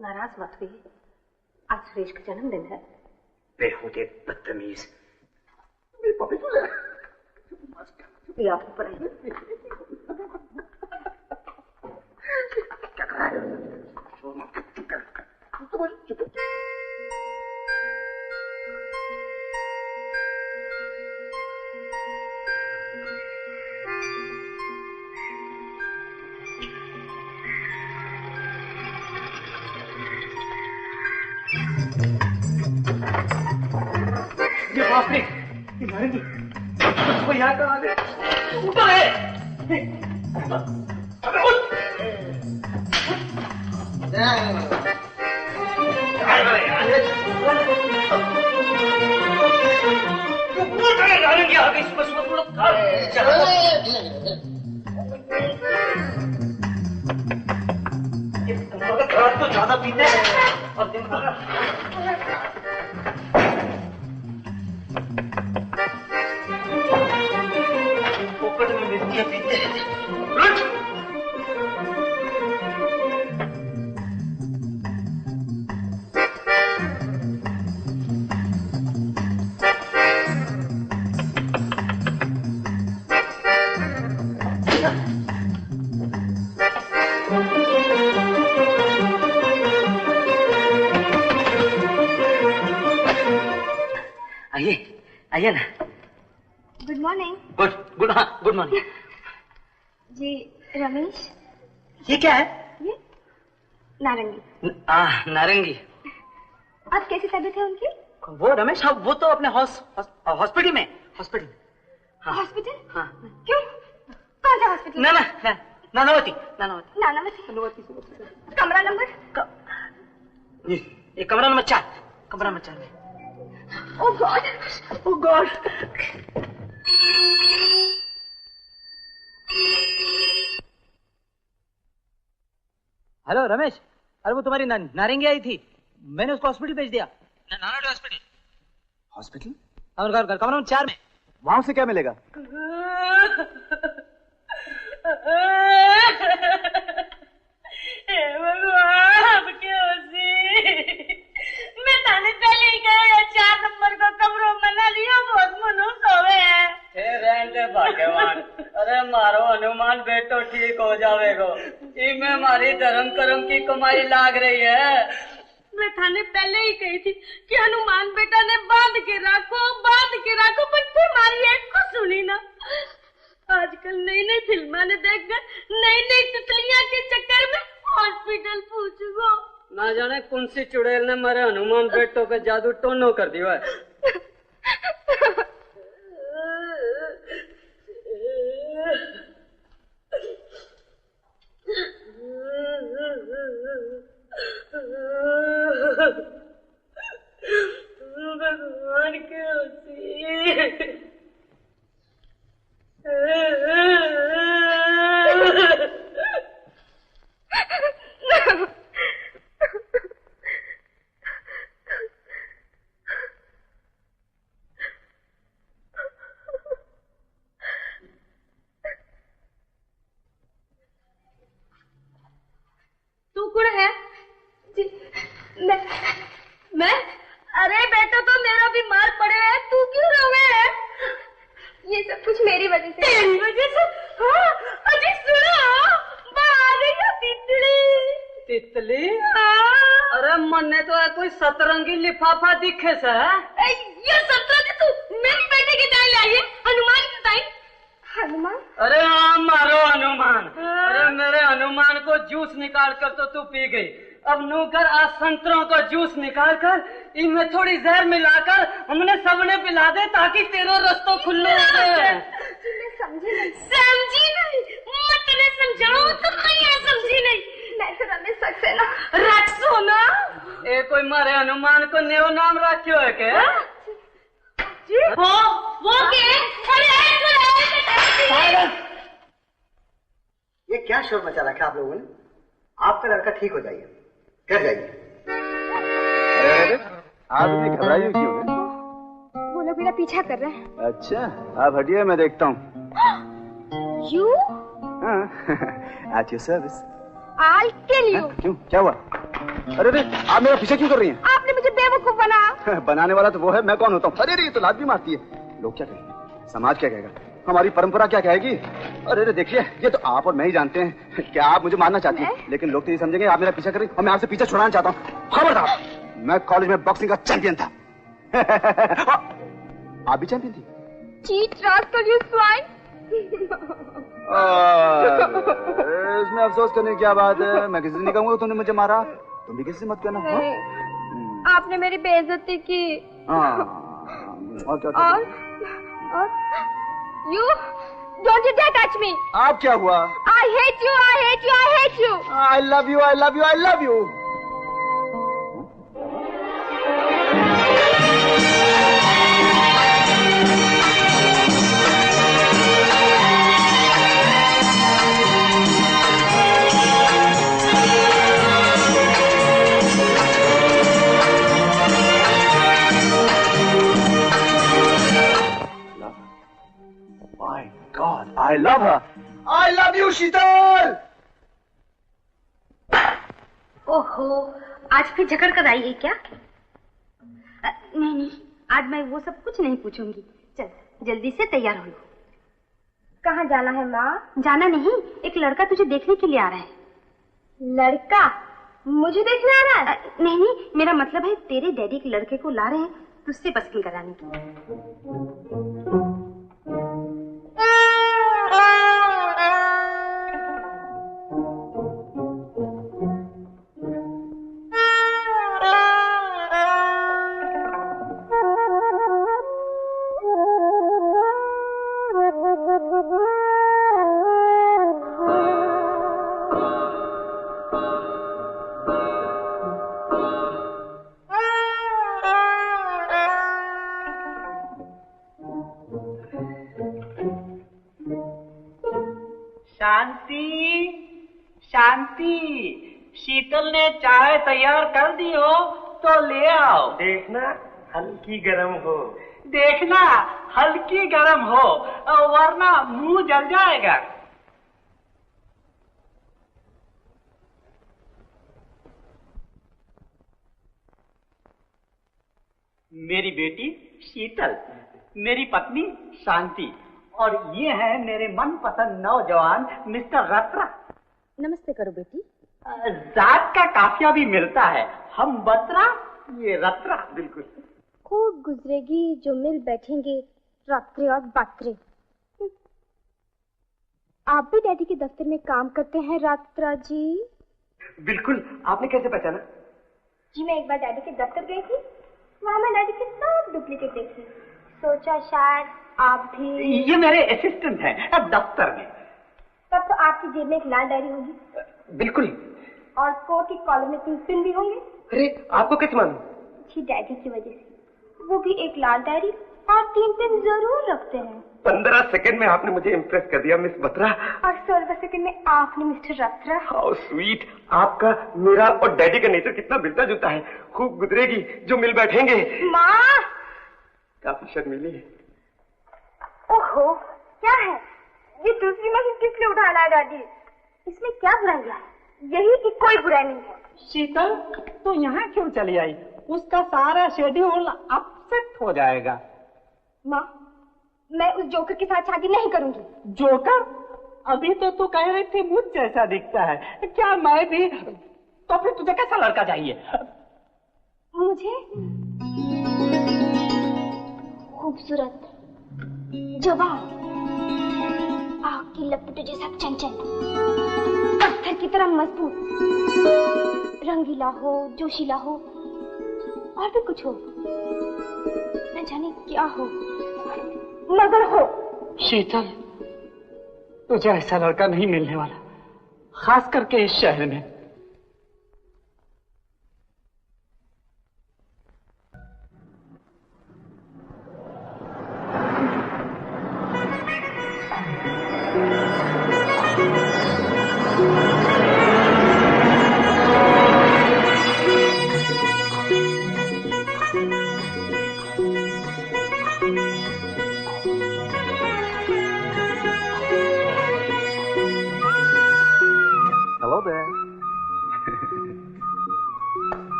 नाराज मत हुई, आज सुरेश का जन्मदिन है। बेहुदे बदतमीज। ये आपको ऊपर आई। क्या कर रहा है? ये बाप रे, ये नारंगी उसको यहाँ कहाँ दे? ऊपर है। नारंगी आ गई सुबह सुबह रात तो ज्यादा पीते हैं और दिन भर पोपट में बिस्कियां पीते हैं। आइए ना। Good morning. गुड मॉर्निंग जी रमेश। ये क्या है? ये नारंगी। नारंगी। अब कैसी तबीयत है उनकी? वो रमेश, हाँ वो तो अपने हॉस्पिटल में। हॉस्पिटल? हाँ। क्यों? कौन सा हॉस्पिटल? नानावती। कमरा नंबर? ये कमरा नंबर 4। कमरा नंबर 4 में। Oh God! Oh God! Hello Ramesh, अरे वो तुम्हारी नारंगी आई थी, मैंने उसको हॉस्पिटल भेज दिया। नानावटी हॉस्पिटल? हॉस्पिटल? कमरा नंबर 4 में। वहां से क्या मिलेगा? भगवान क्या मैं थाने पहले ही कहा 4 नंबर का कमरा मना लिया, बहुत मनो सोवे है। रहने भाग्यवान, अरे मारो हनुमान बेटो ठीक हो जावेगो। इनमें हमारी धर्म कर्म की कमाई लाग रही है। मैं थाने पहले ही कही थी कि हनुमान बेटा ने बांध के रखो, पर तुम्हारी एक को सुनी ना। आजकल नई नई फिल्मा ने देखकर नई तितलियां के चक्कर में हॉस्पिटल पूछूंगो। ना जाने कौन सी चुड़ैल ने मेरे हनुमान बेटो पे जादू टोनो कर दिया है। भगवान की होती सतरंगी लिफाफा दिखे से ये सतरंगी तू मेरी बेटे की दाई लाई है, हनुमान की दाई। हनुमान? अरे हाँ मारो हनुमान। अरे मेरे हनुमान को जूस निकाल कर तो तू पी गई, अब नूकर आज संतरों को जूस निकाल कर इनमें थोड़ी जहर मिलाकर हमने सबने पिला दे ताकि तेरा रास्ता खुल्लो हो जाए। समझी नहीं, मत ने समझाओ तो मैं समझी नहीं। मैं तो रमेश सक्सेना रखो ना। ए कोई मारे हनुमान को नेव नाम रखियो है के? वो के? ये क्या शोर मचा रखा आप लोगों ने? आपका लड़का ठीक हो जाइए, घर जाइए। आप इतनी घबराई हुई क्यों है? वो लोग मेरा पीछा कर रहे हैं। अच्छा, आप हटिए, मैं देखता हूँ। You? At your service. I'll kill you. क्यों? क्या हुआ? अरे आप मेरा पीछे क्यों कर रही हैं? आपने मुझे बेवकूफ बनाया। बनाने वाला तो वो है, मैं कौन होता हूँ? अरे ये तो लात भी मारती है। लोग क्या कहेंगे? समाज क्या कहेगा? हमारी परंपरा क्या कहेगी? अरे देखिए, ये तो आप और मैं ही जानते हैं। क्या आप मुझे मारना चाहती हैं? लेकिन लोग तो ये समझेंगे आप मेरा पीछा कर रही हैं और मैं आपसे पीछा छुड़ाना चाहता हूँ। खबरदार, मैं कॉलेज में बॉक्सिंग का चैंपियन था। आप भी चैंपियन थी? Cheat rascal, you swine. इसमें अफसोस करने की क्या बात है? मैं किसी से नहीं कहूँगा तुमने मुझे मारा, तुम भी किसी से मत कहना। आपने मेरी बेइज्जती की। और क्या? और you don't you dare touch me. आप क्या हुआ? I hate you, I hate you, I hate you. I love you, I love you, I love you. God, I love her. I love you, शीतल. ओहो, आज फिर झगड़ कर आई है क्या? नहीं, आज मैं वो सब कुछ नहीं पूछूंगी। चल, जल्दी से तैयार हो लो। कहाँ जाना है माँ? जाना नहीं, एक लड़का तुझे देखने के लिए आ रहा है। लड़का? मुझे देखने आ रहा है? नहीं, मेरा मतलब है तेरे डैडी के लड़के को ला रहे हैं तुझसे बस्किंग कराने की। शीतल ने चाय तैयार कर दी हो तो ले आओ। देखना हल्की गरम हो। देखना हल्की गरम हो, वरना मुंह जल जाएगा। मेरी बेटी शीतल, मेरी पत्नी शांति, और ये है मेरे मनपसंद नौजवान मिस्टर रत्रा। नमस्ते करो बेटी। जात का काफिया भी मिलता है, हम बत्रा, ये रत्रा। बिल्कुल खूब गुजरेगी जो मिल बैठेंगे रात्रे और बात्रे। आप भी डैडी के दफ्तर में काम करते हैं रात्रा जी? बिल्कुल, आपने कैसे पहचाना? जी मैं एक बार डैडी के दफ्तर गई थी, वहाँ मैं डैडी के सब डुप्लीकेट देखी, सोचा शायद आप भी। ये मेरे असिस्टेंट हैं दफ्तर में। तब तो आपकी जेब में एक लाल डायरी होगी। बिल्कुल। और कोट की कॉलम में 3 पेन भी होंगे। अरे आपको कैसे मालूम? जी डैडी की वजह से, वो भी एक लाल डायरी और 3 पेन जरूर रखते हैं। 15 सेकंड में आपने मुझे इम्प्रेस कर दिया मिस बत्रा। और 16 सेकंड में आपने मिस्टर रत्रा। How sweet. आपका, मेरा और डैडी का नेचर कितना मिलता जुलता है। खूब गुजरेगी जो मिल बैठेंगे। माँ! काफी शर्मीली है। ओहो, क्या है ये? दूसरी मशीन किस लिए उठा लाया डैडी? इसमें क्या बुराई है? यही कि कोई बुराई नहीं है। शीतल, तो यहाँ क्यों चली आई? उसका सारा शेड्यूल अपसेट हो जाएगा। माँ, मैं उस जोकर के साथ शादी नहीं करूंगी। जोकर? अभी तो तू कह रही थी मुझ जैसा दिखता है, क्या मैं भी? तो फिर तुझे कैसा लड़का चाहिए? मुझे खूबसूरत, जवान, आग की लपटों जैसा चंचल, पत्थर की तरह मजबूत, रंगीला हो, जोशीला हो, और भी कुछ हो, न जाने क्या हो, मगर हो। शीतल, तुझे ऐसा लड़का नहीं मिलने वाला, खास करके इस शहर में।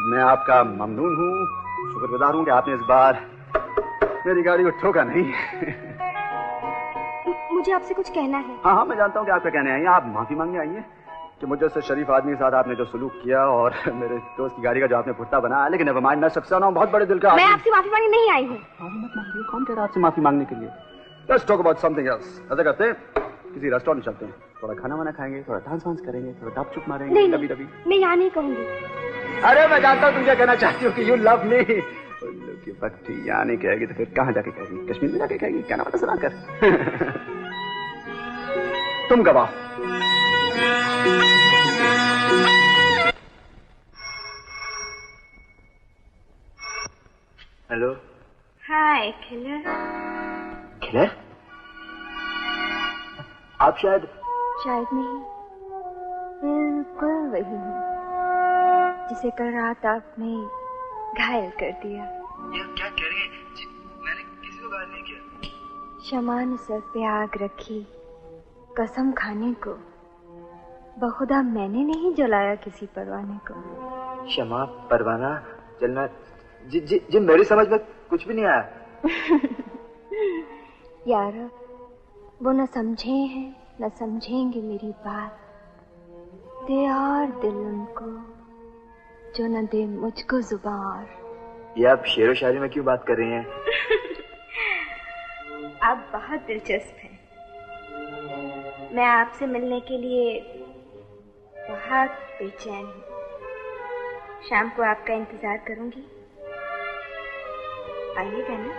मैं आपका ममनून हूँ, शुक्रगुजार हूँ कि आपने इस बार मेरी गाड़ी को ठोका नहीं। मुझे आपसे कुछ कहना है। हाँ, मैं जानता हूँ कि आप क्या कहने आई हैं। आप माफी मांगने आई हैं कि मुझे उससे शरीफ आदमी के साथ आपने जो सलूक किया और मेरे दोस्त की गाड़ी का जो आपने पुट्टा बनाया। लेकिन नेवर माइंड, मैं सक्सेस हूँ, बहुत बड़े दिल का। मैं आपसे माफी मांगने नहीं आई हूँ। कौन कह रहा है आपसे माफी मांगने के लिए? Let's talk about something else. ऐसा करते हैं, किसी रेस्टोरेंट चलते हैं, थोड़ा खाना वाना खाएंगे, थोड़ा डांस वांस करेंगे, थोड़ा गप चुप मारेंगे। नहीं, कभी मैं यहाँ नहीं कहूँगी। अरे मैं जानता हूँ तुम क्या कहना चाहती हो कि यू लव मी। की पट्टी यहाँ नहीं कहेगी तो फिर कहाँ जाके कहेगी? कश्मीर में जाके कहेगी? क्या नाम है सुना कर। तुम गवाह। हेलो। हाय किलर। किलर? आप शायद नहीं, बिल्कुल वही हूँ जिसे कल रात आपने घायल कर दिया। ये क्या कह रही हैं? मैंने किसी को घायल नहीं किया। क्षमा ने सर पे आग रखी, कसम खाने को, बहुधा मैंने नहीं जलाया किसी परवाने को। क्षमा, परवाना जलना, जी मेरी समझ में कुछ भी नहीं आया। यार, वो न समझे हैं न समझेंगे मेरी बात। दे और दिल उनको जो न दे मुझको जुबान। ये आप शेरो शायरी में क्यों बात कर रही हैं? आप बहुत दिलचस्प हैं। मैं आपसे मिलने के लिए बहुत बेचैन हूँ। शाम को आपका इंतजार करूंगी, आइएगा ना?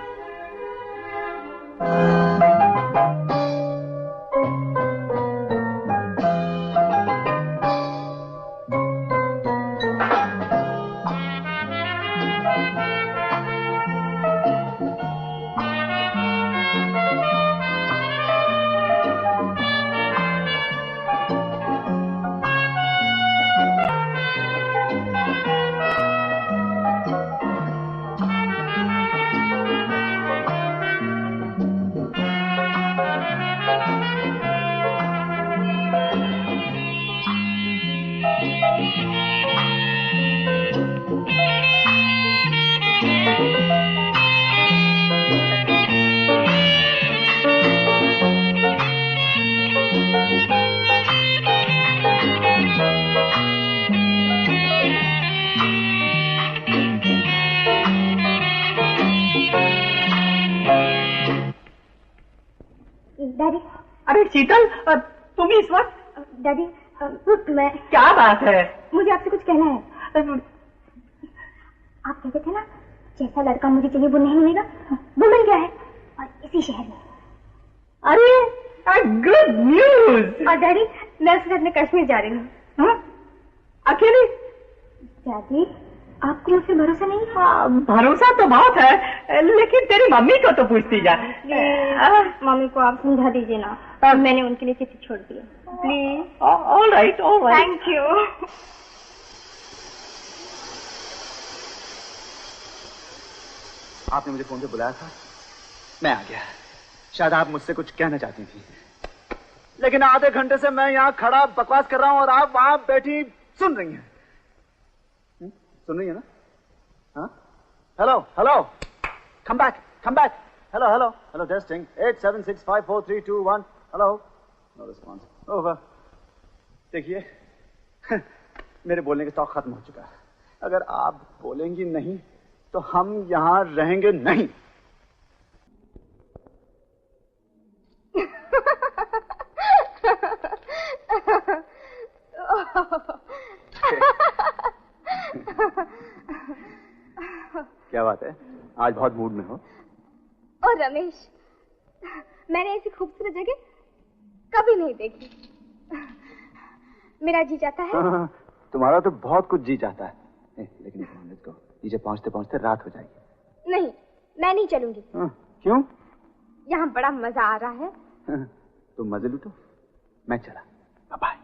डैडी। अरे शीतल, तुम इस वक्त? डैडी, मैं। क्या बात है? मुझे आपसे कुछ कहना है। आप कहते थे ना, जैसा लड़का मुझे चाहिए वो नहीं मिलेगा, वो मिल गया है, और इसी शहर में। अरे गुड न्यूज। और डैडी, मैं उसके साथ में कश्मीर जा रही हूँ। अकेले? डैडी, आपको मुझसे भरोसा नहीं? हाँ, भरोसा तो बहुत है, लेकिन तेरी मम्मी को तो पूछती जा। मम्मी को आप समझा दीजिए ना, मैंने उनके लिए चिट्ठी छोड़ दी। Please. All right, all right. Thank you. आपने मुझे फोन पे बुलाया था, मैं आ गया। शायद आप मुझसे कुछ कहना चाहती थी, लेकिन आधे घंटे से मैं यहाँ खड़ा बकवास कर रहा हूँ और आप वहां बैठी सुन रही हैं। सुन रही है ना? हाँ? Hello hello, come back, come back. Hello hello hello, testing 87654321। Hello, no response, over. देखिए, मेरे बोलने का स्टॉक खत्म हो चुका है। अगर आप बोलेंगी नहीं तो हम यहाँ रहेंगे नहीं। क्या बात है, आज बहुत मूड में हो? ओ रमेश, मैंने ऐसी खूबसूरत जगह कभी नहीं देखी। मेरा जी चाहता है। हाँ, तुम्हारा तो बहुत कुछ जी चाहता है, लेकिन को नीचे पहुंचते पहुंचते रात हो जाएगी। नहीं, मैं नहीं चलूंगी। क्यों? यहाँ बड़ा मजा आ रहा है। तुम मजे लूटो, मैं चला। बाय।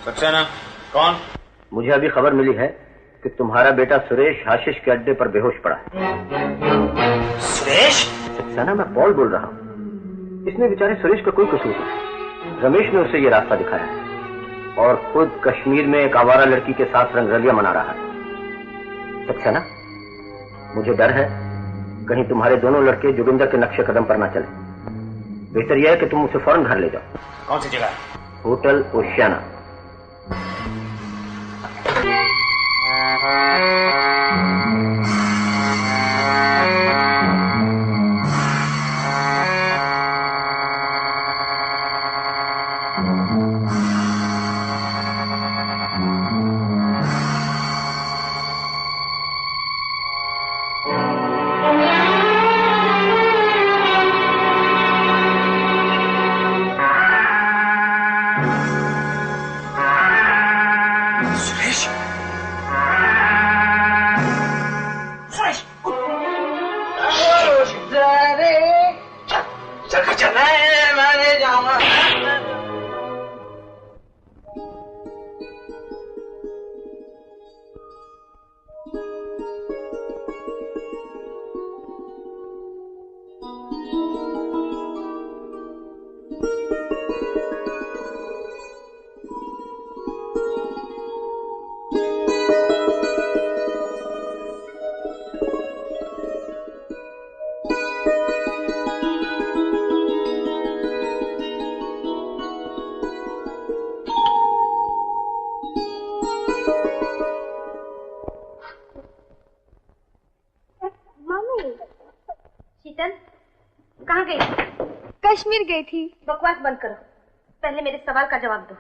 सक्सेना, कौन? मुझे अभी खबर मिली है कि तुम्हारा बेटा सुरेश आशीष के अड्डे पर बेहोश पड़ा है। सुरेश? सक्सेना, मैं पॉल बोल रहा हूँ। इसमें बेचारे सुरेश का कोई कसूर नहीं। रमेश ने उसे ये रास्ता दिखाया है और खुद कश्मीर में एक आवारा लड़की के साथ रंगरलिया मना रहा है। सक्सेना, मुझे डर है कहीं तुम्हारे दोनों लड़के जोगिंदर के नक्शे कदम पर ना चले। बेहतर यह है कि तुम उसे फौरन घर ले जाओ। कौन सी जगह? Hotel Oceania. कश्मीर गई थी। बकवास बंद करो, पहले मेरे सवाल का जवाब दो।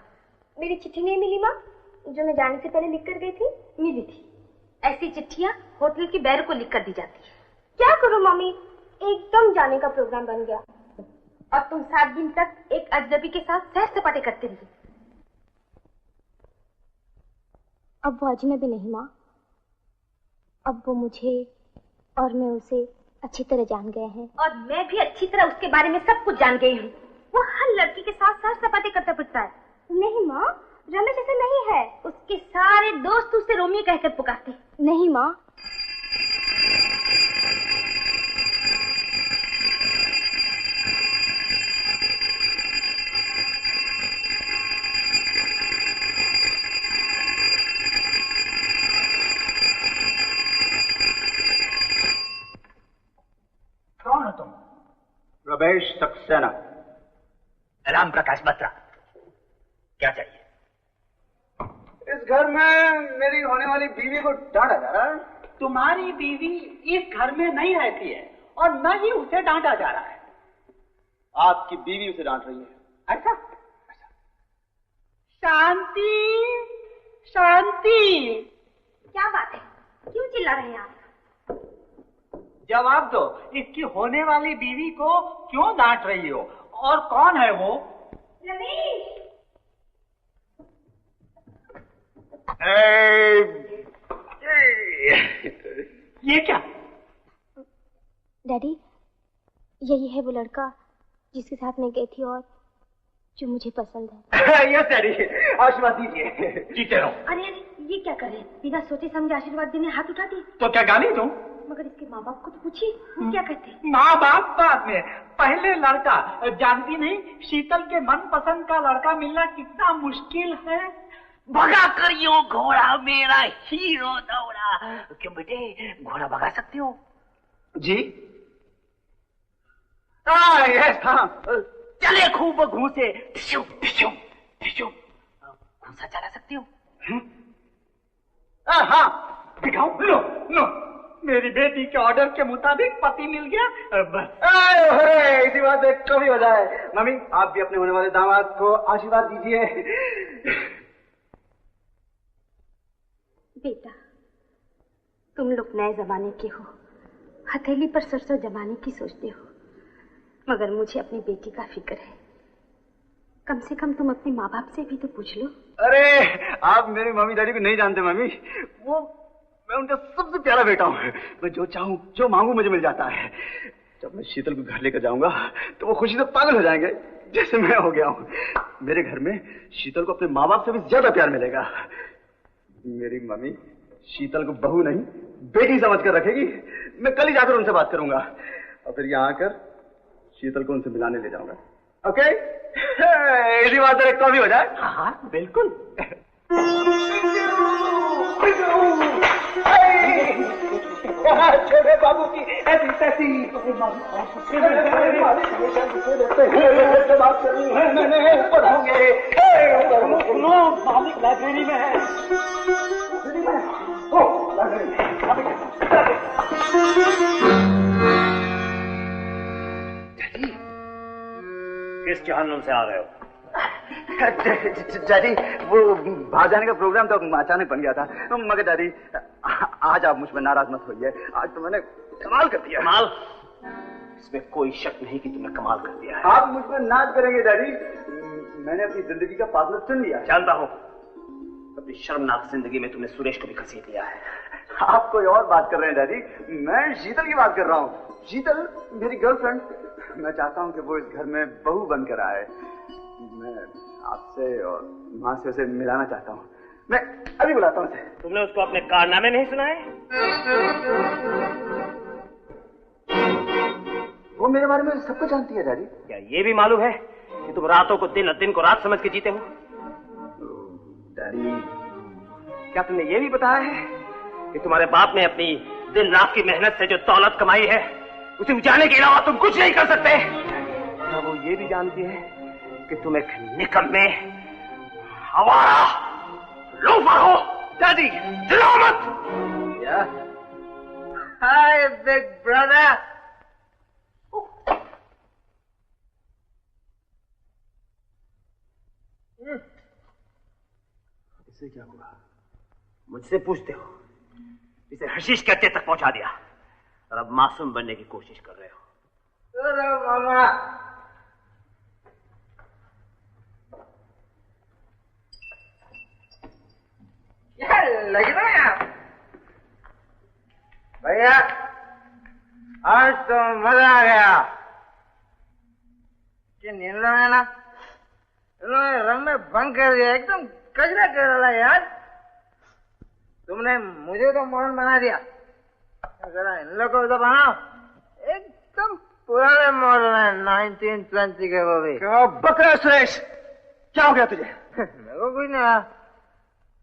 मेरी चिट्ठी नहीं मिली माँ, जो मैं जाने से पहले लिख कर गई थी? मिली थी। ऐसी चिट्ठियाँ होटल की बैर को लिख कर दी जाती है। क्या करूँ मम्मी, एकदम जाने का प्रोग्राम बन गया और तुम 7 दिन तक एक अजनबी के साथ सैर सपाटे करते रही। अब वो अजनबी नहीं माँ, अब वो मुझे और मैं उसे अच्छी तरह जान गए हैं। और मैं भी अच्छी तरह उसके बारे में सब कुछ जान गई हूँ। वो हर लड़की के साथ सैर सपाटे करता फिरता है। नहीं माँ, रमेश ऐसा नहीं है। उसके सारे दोस्त उसे रोमियो कहकर पुकारते। नहीं माँ। कौन हो तुम? रमेश सक्सेना। राम प्रकाश बत्रा। क्या चाहिए? इस घर में मेरी होने वाली बीवी को डांटा जा रहा है। तुम्हारी बीवी इस घर में नहीं रहती है और न ही उसे डांटा जा रहा है। आपकी बीवी उसे डांट रही है। ऐसा? शांति, शांति। क्या बात है, क्यों चिल्ला रहे हैं आप? जवाब दो, इसकी होने वाली बीवी को क्यों डांट रही हो और कौन है वो? रमेश। ये क्या? डैडी, यही है वो लड़का जिसके साथ मैं गई थी और जो मुझे पसंद है। यस डैडी, आशीर्वाद दीजिए। जीते रहो। अरे ये क्या कर रहे हैं? बिना सोचे समझे आशीर्वाद देने हाथ उठा दिए। तो क्या गाली दूं? मगर इसके माँ बाप को तो पूछिए, वो क्या कहते हैं? माँ बाप बाद में, पहले लड़का। जानती नहीं, शीतल के मनपसंद का लड़का मिलना कितना मुश्किल है। भगा कर यूं घोड़ा मेरा हीरो दौड़ा। क्यों बेटे, घोड़ा भगा सकते हो? जी यस, हाँ। चले खूब घूसे, टिशू टिशू टिशू। घूसा चला सकते हो? हाँ, दिखाओ। लो लो, मेरी बेटी के ऑर्डर के मुताबिक पति मिल गया। बस अरे इसी बात में कभी हो जाए। मम्मी, आप भी अपने होने वाले दामाद को आशीर्वाद दीजिए। बेटा, तुम लोग नए जमाने के हो, हथेली पर सरसों जमाने की सोचते हो, मगर मुझे अपनी बेटी का फिक्र है। कम से कम तुम अपने माँ बाप से भी तो पूछ लो। अरे आप मेरे मम्मी डैडी को नहीं जानते मम्मी, वो मैं उनका सबसे प्यारा बेटा हूँ। मैं जो चाहूँ, जो मांगू, मुझे मिल जाता है। जब मैं शीतल को घर लेकर जाऊंगा तो वो खुशी से पागल हो जाएंगे, जैसे मैं हो गया हूँ। मेरे घर में शीतल को अपने माँ बाप से भी ज्यादा प्यार मिलेगा। मेरी मम्मी शीतल को बहू नहीं बेटी समझकर रखेगी। मैं कल ही जाकर उनसे बात करूंगा और फिर यहाँ आकर शीतल को उनसे मिलाने ले जाऊंगा। ओके? इसी बात पर एक कॉफी हो जाए। हाँ बिल्कुल। छोटे बाबू की ऐसी तैसी बात करनी है मैंने। ऊपर होंगे मालिक लाइब्रेरी में है। किस जहन्नुम से आ रहे हो? डैडी वो बाहर जाने का प्रोग्राम तो अचानक बन गया था, मगर डैडी आज आप मुझ पर नाराज मत होइए। आज तो मैंने कमाल कर दिया। कमाल? इसमें कोई शक नहीं कि तुमने कमाल कर दिया है। आप मुझ पर नाज करेंगे डैडी। मैंने अपनी जिंदगी का पार्टनर चुन लिया। जानता हूँ अपनी शर्मनाक जिंदगी में तुमने सुरेश को भी घसीट लिया है। आप कोई और बात कर रहे हैं डैडी, मैं शीतल की बात कर रहा हूँ। शीतल मेरी गर्लफ्रेंड। मैं चाहता हूँ कि वो इस घर में बहू बनकर आए। मैं आपसे और माँ से उसे मिलाना चाहता हूँ। मैं अभी बुलाता हूँ उसे। तुमने उसको अपने कारनामे नहीं सुनाए? वो मेरे बारे में सब कुछ जानती है डैडी। क्या ये भी मालूम है कि तुम रातों को दिन और दिन को रात समझ के जीते हो? डैडी क्या तुमने ये भी बताया है कि तुम्हारे बाप ने अपनी दिन रात की मेहनत से जो दौलत कमाई है उसे उजाड़ने के अलावा तुम कुछ नहीं कर सकते? क्या वो ये भी जानती है कि तुम एक निकम्मे आवारा लोफर हो? डैडी चिल्लाओ मत। हाय बिग ब्रदर। इसे क्या हुआ? मुझसे पूछते हो? इसे हशीश के अड्डे तक पहुंचा दिया और अब मासूम बनने की कोशिश कर रहे हो। अरे मामा लग रहा है भैया, आज तो मजा आ गया। कि इन लोगों ने ना इन्होंने रंग में भंग कर दिया, एकदम कचरा कर डाला यार। तुमने मुझे तो मॉडर्न बना दिया, जरा इन लोगों को तो बनाओ एकदम पुराने मॉडल है 1920 के। वो भी क्या बक रहा है सुरेश? क्या हो गया तुझे? मेरे को कुछ नहीं आया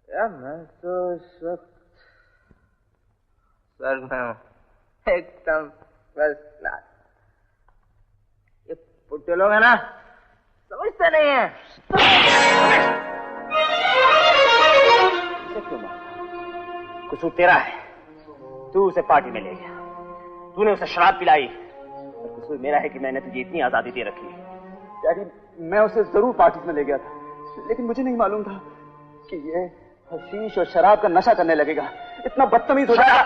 यार, मैं तो इस वक्त स्वर्ग में हूँ एकदम फर्स्ट क्लास। ये पुट्टे लोग है ना समझते नहीं है। कसूर तेरा है, तू उसे पार्टी में ले गया, तूने उसे शराब पिलाई। और कसूर मेरा है कि मैंने तुझे इतनी आजादी दे रखी है। डैडी मैं उसे जरूर पार्टी में ले गया था, लेकिन मुझे नहीं मालूम था कि ये हशीश और शराब का नशा करने लगेगा। इतना बदतमीज हो जाएगा।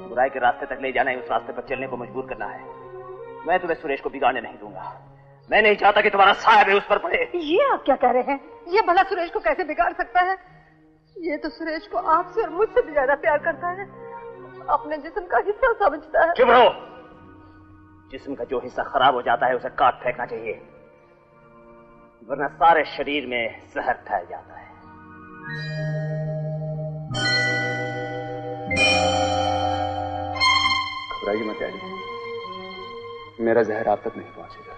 बुराई के रास्ते तक ले जाना है, उस रास्ते पर चलने को मजबूर करना है। मैं तुम्हें सुरेश को बिगाड़ने नहीं दूंगा। मैं नहीं चाहता कि तुम्हारा साया भी उस पर पड़े। ये आप क्या कह रहे हैं? ये भला सुरेश को कैसे बिगाड़ सकता है? ये तो सुरेश को आपसे और मुझसे भी ज्यादा प्यार करता है, अपने जिस्म का हिस्सा समझता है। चुप रहो। जिस्म का जो हिस्सा खराब हो जाता है उसे काट फेंकना चाहिए, वरना सारे शरीर में जहर फैल जाता है। घबराइए मत डैडी, मेरा जहर आप तक नहीं पहुंचेगा।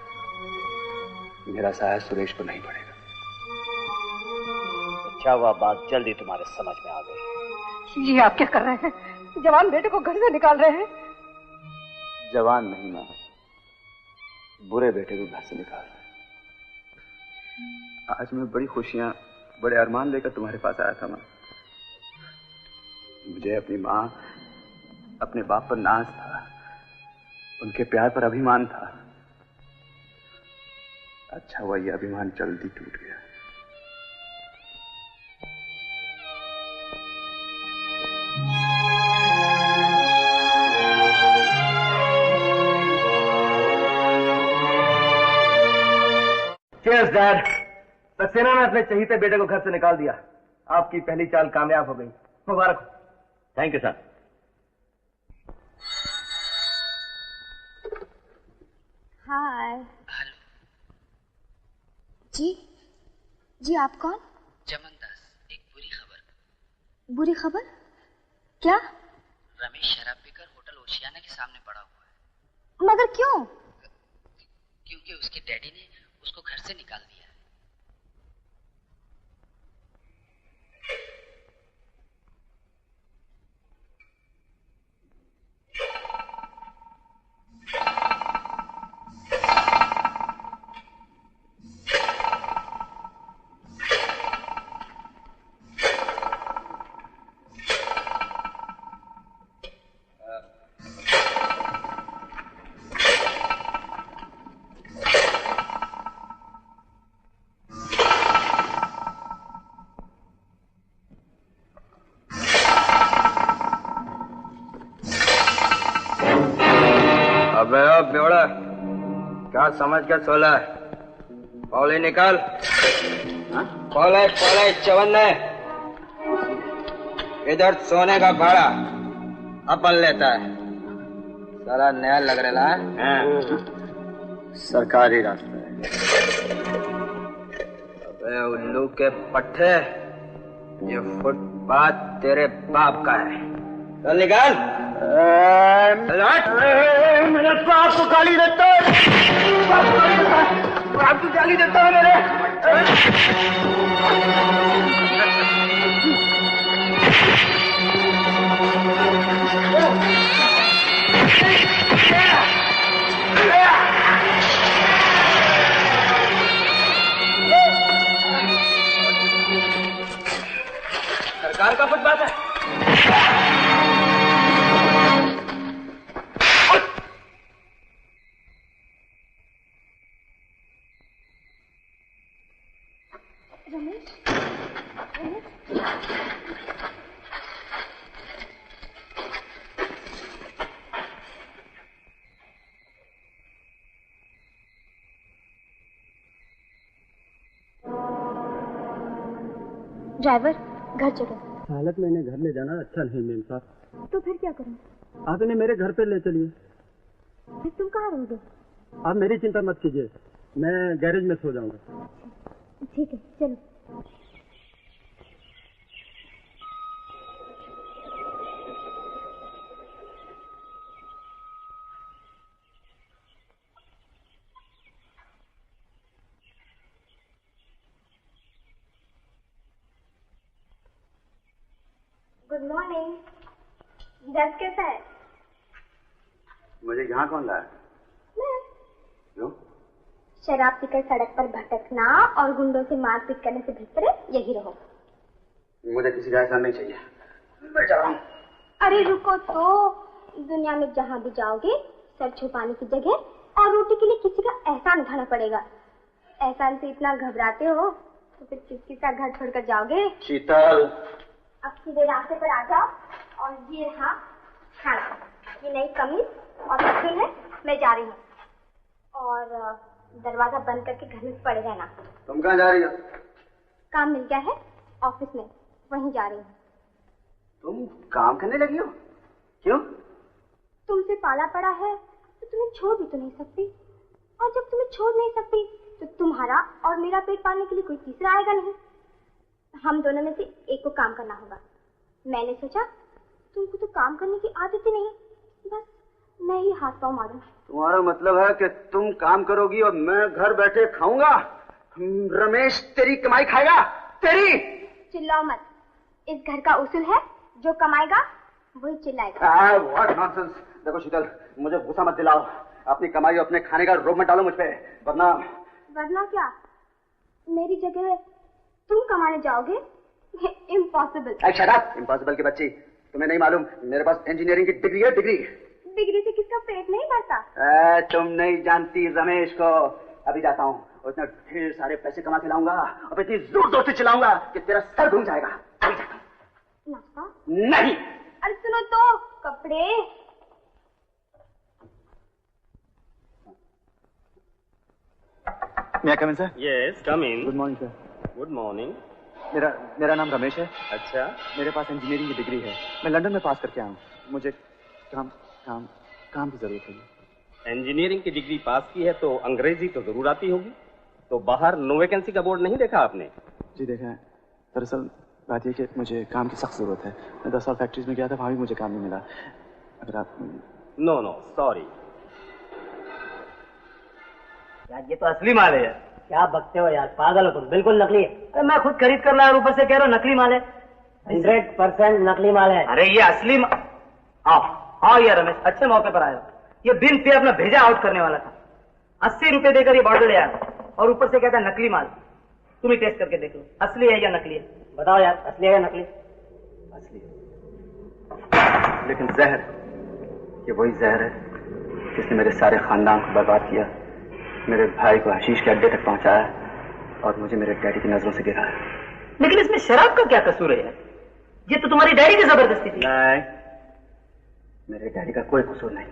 मेरा साया सुरेश पर नहीं पड़ेगा। अच्छा हुआ बात जल्दी तुम्हारे समझ में आ गई। ये आप क्या कर रहे हैं? जवान बेटे को घर से निकाल रहे हैं। जवान नहीं मां, बुरे बेटे को घर से निकाल रहे हैं। आज मैं बड़ी खुशियां, बड़े अरमान लेकर तुम्हारे पास आया था मां। मुझे अपनी मां, अपने बाप पर नाज था, उनके प्यार पर अभिमान था। अच्छा हुआ यह अभिमान जल्दी टूट गया। Cheers dad. सक्सेना ने अपने चहीते बेटे को घर से निकाल दिया। आपकी पहली चाल कामयाब हो गई, मुबारक हो। Thank you sir. हाय। जी जी, आप कौन? चमन दास। एक बुरी खबर। बुरी खबर? क्या? रमेश शराब पीकर होटल ओशियाना के सामने पड़ा हुआ है। मगर क्यों? क्योंकि उसके डैडी ने उसको घर से निकाल दिया। बेवड़ा क्या समझ के सोला है? पौले निकाल। पौले चवन्ने इधर सोने का भाड़ा अपन लेता है। सारा नया लग रहा है। सरकारी रास्ता है। अबे उल्लू के पट्टे, ये फुटपाथ तेरे बाप का है। चल निकाल। मेरे बाप को गाली देता है। बाप को गाली देता है मेरे। सरकार का फुटपाथ है। ड्राइवर, घर चलो। हालत में इन्हें घर ले जाना अच्छा नहीं मेम साहब। तो फिर क्या करूं? आप इन्हें मेरे घर पे ले चलिए। फिर तुम कहाँ रहोगे? आप मेरी चिंता मत कीजिए, मैं गैरेज में सो जाऊंगा। ठीक है, चलो। Good morning. दर्द कैसा है? मुझे यहाँ कौन लाया? मैं। क्यों? शराब पीकर सड़क पर भटकना और गुंडों से मारपीट करने से बेहतर है यही रहो। मुझे किसी का एहसान नहीं चाहिए, मैं जा रहा हूँ। अरे रुको तो, दुनिया में जहाँ भी जाओगे सर छुपाने की जगह और रोटी के लिए किसी का एहसान उठाना पड़ेगा। एहसान से इतना घबराते हो तो फिर किसी का घर छोड़कर जाओगे? शीतल, अब सीधे रास्ते पर आ जाओ और ये रहा खाना, ये नई कमीज और टिफिन है, मैं जा रही हूँ। और दरवाजा बंद करके घर में पड़े रहना। तुम कहाँ जा रही हो? काम मिल गया है ऑफिस में, वहीं जा रही हूँ। तुम काम करने लगी हो? क्यों? तुमसे पाला पड़ा है तो तुम्हें छोड़ भी तो नहीं सकती, और जब तुम्हें छोड़ नहीं सकती तो तुम्हारा और मेरा पेट पालने के लिए कोई तीसरा आएगा नहीं। हम दोनों में से एक को काम करना होगा। मैंने सोचा तुमको तो काम करने की आदत ही नहीं, बस मैं ही हाथ पांव मारूं। तुम्हारा मतलब है कि तुम काम करोगी और मैं घर बैठे खाऊंगा? रमेश तेरी कमाई खाएगा? तेरी? चिल्लाओ मत, इस घर का उसूल है जो कमाएगा वही चिल्लाएगा। What nonsense. देखो शीतल, मुझे गुस्सा मत दिलाओ। अपनी कमाई और अपने खाने का रोब मत डालो मुझ पे, वरना क्या मेरी जगह तुम कमाने जाओगे? इम्पॉसिबल। शट अप, इम्पॉसिबल की बच्ची। तुम्हें नहीं मालूम मेरे पास इंजीनियरिंग की डिग्री है। डिग्री से किसका पेट नहीं भरता? तुम नहीं जानती रमेश को। अभी जाता हूँ और इतना ढेर सारे पैसे कमा के लाऊंगा और इतनी जोर जोर से चिल्लाऊंगा कि तेरा सर घूम जाएगा। अभी जाता हूँ। नाश्ता? नहीं। अरे सुनो तो, कपड़े। मैं come in sir? Yes come in. Good morning sir. Good morning. मेरा नाम रमेश है। अच्छा, मेरे पास इंजीनियरिंग की डिग्री है। मैं लंदन में पास करके आया हूँ। मुझे काम की जरूरत है। इंजीनियरिंग की डिग्री पास की है तो अंग्रेजी तो जरूर आती होगी। तो बाहर नो वैकेंसी का बोर्ड नहीं देखा आपने? जी देखा है। दरअसल बात ये कि मुझे काम की सख्त जरूरत है। मैं 10 साल फैक्ट्रीज में गया था, वहां भी मुझे काम नहीं मिला। अगर आप... नो नो सॉरी यार, ये तो असली माल है यार। क्या बकते हो यार, पागल हो तुम, बिल्कुल नकली है। अरे मैं खुद खरीद कर लाया और ऊपर से कह रहा हूँ नकली माल है। 100% नकली माल है। अरे ये असली आओ हाँ यार रमेश, अच्छे मौके पर आया। ये बिन पे अपना भेजा आउट करने वाला था। 80 रुपए देकर ये बॉटल ले आया और ऊपर से कहता है नकली माल। तुम ही टेस्ट करके देख लो, असली है या नकली है। बताओ यार, असली है या नकली? असली। लेकिन जहर, ये वही जहर है जिसने मेरे सारे खानदान को बर्बाद किया, मेरे भाई को हशीश के अड्डे तक पहुंचाया और मुझे मेरे डैडी की नजरों से गिराया। लेकिन इसमें शराब का क्या कसूर है यार? ये तो तुम्हारी डैडी की जबरदस्ती थी। नहीं, मेरे डैडी का कोई कसूर नहीं।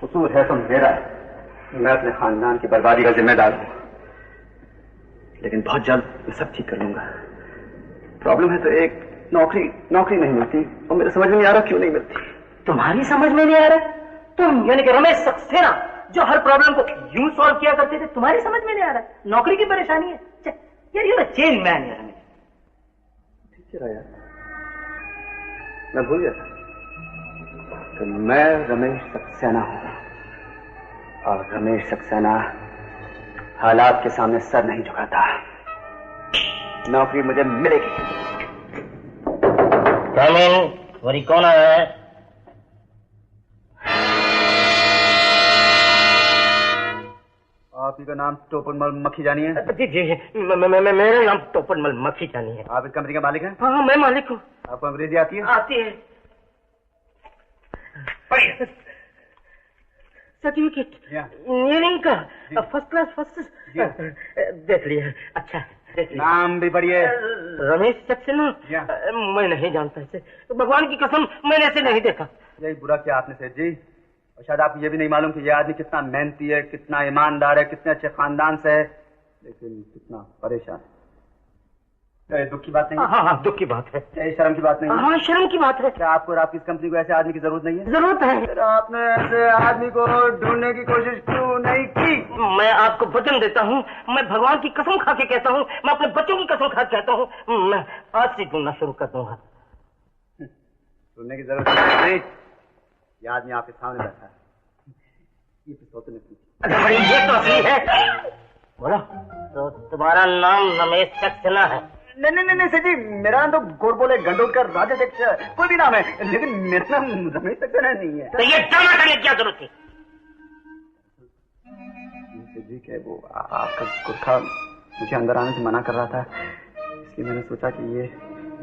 कसूर है तो मेरा। मैं अपने खानदान की बर्बादी का जिम्मेदार हूं, लेकिन बहुत जल्द मैं सब ठीक कर लूंगा। प्रॉब्लम है तो एक नौकरी नहीं मिलती और मेरे समझ में नहीं आ रहा क्यों नहीं मिलती। तुम्हारी समझ में नहीं आ रहा? तुम यानी कि रमेश सक्सेना जो हर प्रॉब्लम को यूं सॉल्व किया करते थे, तुम्हारी समझ में नहीं आ रहा? नौकरी की परेशानी है यार। ये चेंज मैन है रमेश। ठीक है यार, मैं भूल गया था कि मैं रमेश सक्सेना हूं और रमेश सक्सेना हालात के सामने सर नहीं झुकाता। नौकरी मुझे मिलेगी। वरी कौन आया है? आप ही का नाम टोपनमल मक्खी जानी है? जी जी, मेरा नाम टोपनमल मक्खी जानी है। आप इस कंपनी के मालिक हैं? हाँ, मैं मालिक हूँ। आपको अंग्रेजी आती है? आती है। सर्टिफिकेट इंजीनियरिंग का फर्स्ट क्लास फर्स्ट देख लिया। अच्छा देख लिया। नाम भी बढ़िए। रमेश सक्सेना। मैं नहीं जानता इसे, भगवान की कसम मैंने इसे नहीं देखा। यही बुरा किया आपने सेठ जी। और शायद आपको ये भी नहीं मालूम कि ये आदमी कितना मेहनती है, कितना ईमानदार है, कितने अच्छे खानदान से है, लेकिन कितना परेशान है। क्या दुख की बात नहीं है? हाँ, दुख की बात है। क्या शर्म की बात नहीं है? हाँ, शर्म की बात है। क्या आपको और आपकी इस कंपनी को ऐसे आदमी की जरूरत नहीं है? जरूरत है। फिर आपने ऐसे आदमी को ढूंढने की कोशिश क्यों नहीं की? मैं आपको वचन देता हूँ, मैं भगवान की कसम खा के कहता हूँ, मैं अपने बच्चों की कसम खा के कहता हूँ, मैं आज से ढूंढना शुरू कर दूंगा। ढूंढने की जरूरत नहीं। ये आदमी आपके सामने बैठा है। ये पिस्तौल नहीं। ये तो असली है। बोलो, तो तुम्हारा नाम रमेश सक्सेना है? नहीं सर जी, मेरा नाम तो गोरबोले गंडोद का राजाध्यक्ष कोई भी नाम है, लेकिन मेरा नाम रमेश सक्सेना नहीं है। तो ये ड्रामा करने की क्या जरूरत थी? सर जी क्या वो आपका गुरखा मुझे अंदर आने से मना कर रहा था, इसलिए मैंने सोचा कि ये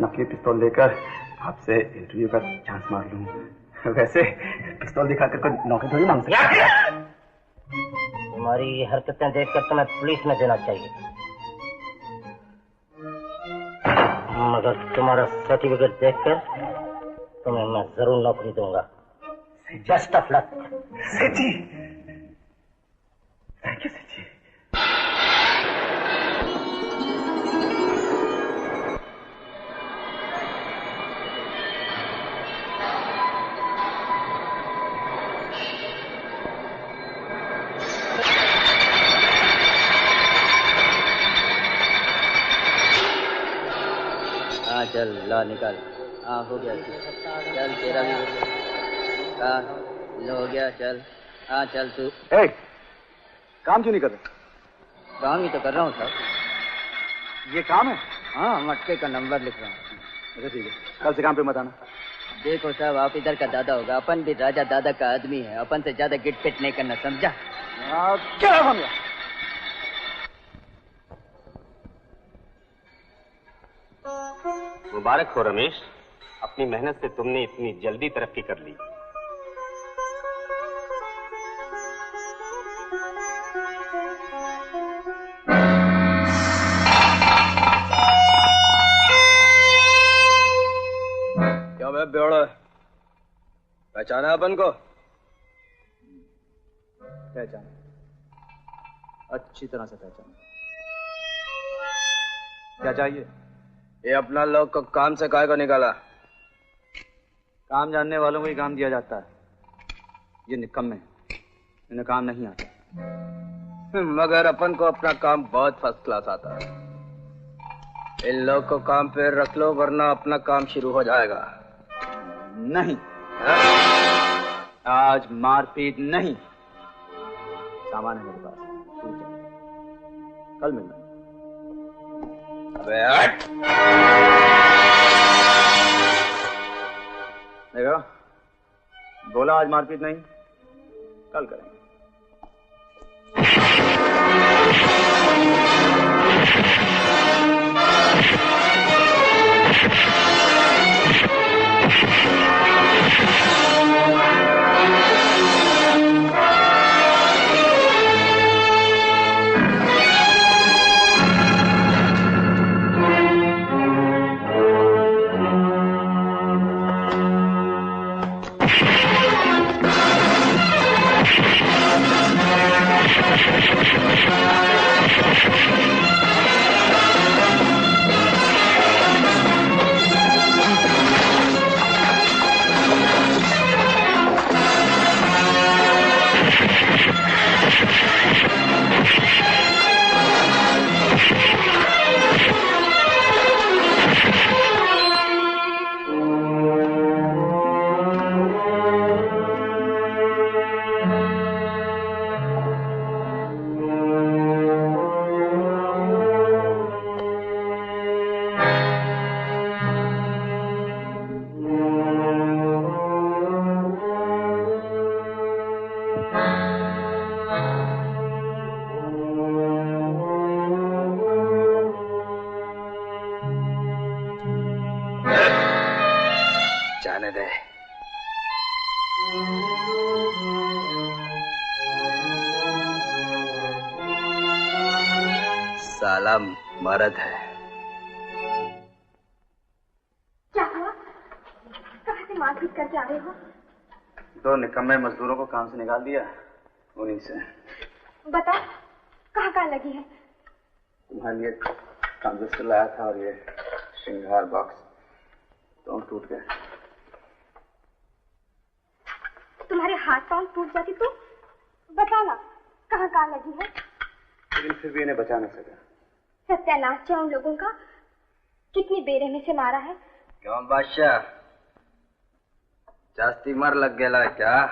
नकली पिस्तौल लेकर आपसे इंटरव्यू का चांस मार लूं। वैसे पिस्तौल दिखाकर कोई नौकरी थोड़ी मांग सकता। तुम्हारी ये हरकतें देखकर तुम्हें पुलिस में देना चाहिए, मगर तुम्हारा सर्टिफिकेट देखकर तुम्हें मैं जरूर नौकरी दूंगा। Best of luck. सेठ जी, थैंक यू सेठ जी। चल ला निकाल। हाँ हो गया, चल तेरा भी हो गया। हाँ लो हो गया, चल। हाँ चल तू। काम क्यों नहीं कर रहे? काम ही तो कर रहा हूँ साहब। ये काम है? हाँ, मटके का नंबर लिख रहा हूँ। अच्छा ठीक है, कल से काम पे मत आना। देखो साहब, आप इधर का दादा होगा, अपन भी राजा दादा का आदमी है, अपन से ज्यादा गिट पिट नहीं करना, समझा? क्या समझा? मुबारक हो रमेश, अपनी मेहनत से तुमने इतनी जल्दी तरक्की कर ली। क्या मैं बेवड़ा पहचाना अपन को? पहचाना, अच्छी तरह से पहचाना। क्या चाहिए? ये अपना लोग को काम से काहे को निकाला? काम जानने वालों को ही काम दिया जाता है। ये निकम्मे, इन्हें काम नहीं आता। मगर अपन को अपना काम बहुत फर्स्ट क्लास आता है। इन लोग को काम पे रख लो वरना अपना काम शुरू हो जाएगा। नहीं, आज मारपीट नहीं। सामान है मेरे पास, तू जा। कल मिलना। अबे हट। देखो, बोला आज मारपीट नहीं, कल करेंगे। जाने दे। साला मर्द है। क्या हुआ? कहाँ से मारपीट करके आ रहे हो? दो निकम्मे मजदूरों को काम से निकाल दिया, उन्हीं से। बता, कहाँ कहाँ लगी है? तुम्हारे लिए ट्रांजिस्टर लाया था और ये श्रृंगार बॉक्स, दोनों टूट गए। तुम्हारे हाथ पांव टूट जाती तो बता ना, कहाँ कहाँ लगी है? लेकिन फिर भी इन्हें बचा न सका। सत्यानाश है उन लोगों का, कितनी बेरहमी से मारा है। क्यों बादशाह, जास्ती मर लग गया क्या?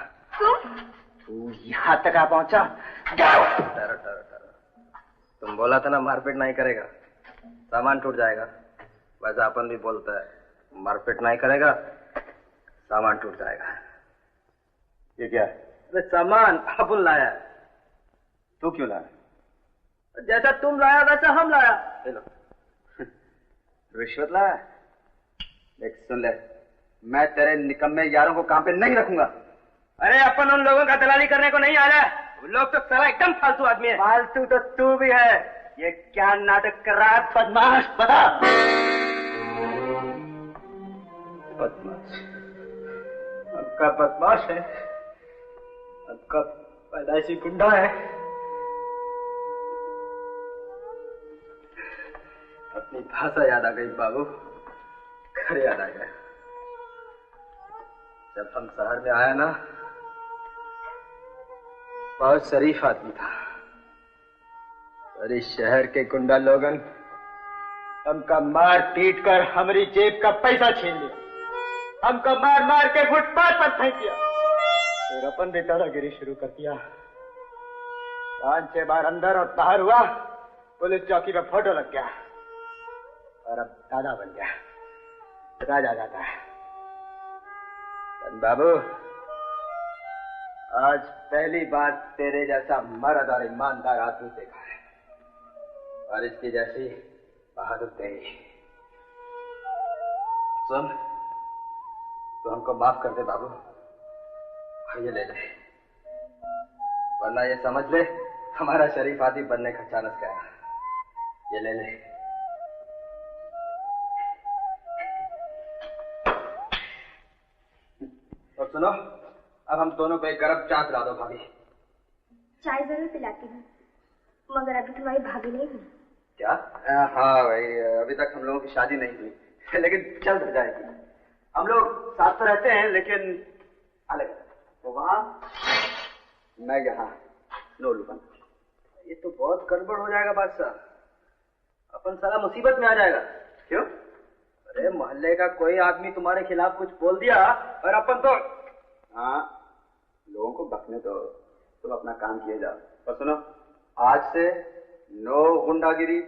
तू यहाँ तक आ पहुंचा? तुम बोला था ना मारपीट नहीं करेगा, सामान टूट जाएगा। वैसा अपन भी बोलता है, मारपीट नहीं करेगा सामान टूट जाएगा। ये क्या है? वे सामान अपन लाया। तू क्यों लाया? जैसा तुम लाया वैसा हम लाया। रिश्वत लाया? देख सुन ले, मैं तेरे निकम्मे यारों को काम पे नहीं रखूंगा। अरे अपन उन लोगों का दलाली करने को नहीं आया, वो लोग तो साला एकदम फालतू आदमी है। फालतू तो तू भी है। ये क्या नाटक कर रहा है बदमाश? बता। बदमाश? आपका बदमाश है, आपका पैदाइशी गुंडा है। अपनी भाषा याद आ गई बाबू, घर याद आ गया। जब हम शहर में आया ना, बहुत शरीफ आदमी था, और इस शहर के गुंडा लोगन हमका मार पीट कर हमारी जेब का पैसा छीन लिया, हमको मार मार के फुटपाथ पर फेंक दिया। फिर अपन भी दादागिरी शुरू कर दिया। 5-6 बार अंदर और बाहर हुआ, पुलिस चौकी पे फोटो लग गया, और अब दादा बन गया, राजा जाता है। बाबू, आज पहली बार तेरे जैसा मर्द और ईमानदार आदमी देखा है, और इसकी जैसी बहादुर तेरी। सुन, तो हमको माफ कर दे बाबू, ये ले ले, वरना ये समझ ले हमारा शरीफ आदमी बनने का चांस गया। ये ले ले। और सुनो, अब हम दोनों को एक गरम चाय पिला दो भाभी। चाय जरूर पिलाती हूँ, मगर अभी तुम्हारी भाभी नहीं हुई। क्या? हाँ भाई, अभी तक हम लोगों की शादी नहीं हुई, लेकिन जल्द हो जाएगी। हम लोग साथ तो रहते हैं लेकिन अलग। तो वहाँ मैं यहाँ, नो लुकन। ये तो बहुत गड़बड़ हो जाएगा बादशाह। अपन साला मुसीबत में आ जाएगा। क्यों? अरे मोहल्ले का कोई आदमी तुम्हारे खिलाफ कुछ बोल दिया और अपन तो। हाँ, लोगों को बकने दो, तुम अपना काम किए जाओ। और सुनो, आज से नो गुंडागिरी।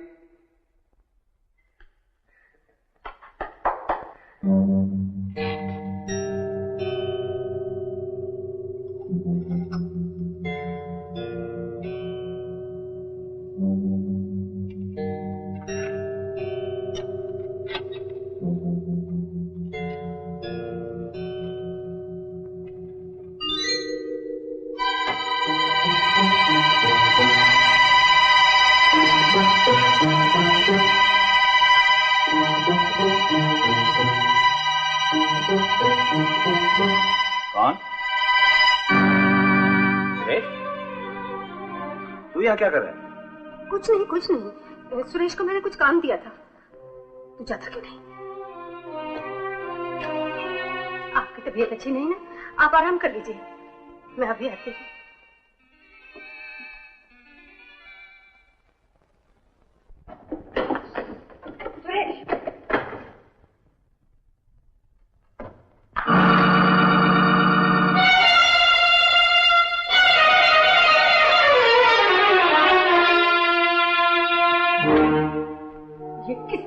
कौन? सुरेश, तू यहाँ क्या कर रहा है? कुछ नहीं कुछ नहीं, सुरेश को मैंने कुछ काम दिया था। तू जाता क्यों नहीं? आपकी तबीयत अच्छी नहीं ना, आप आराम कर लीजिए, मैं अभी आती हूँ।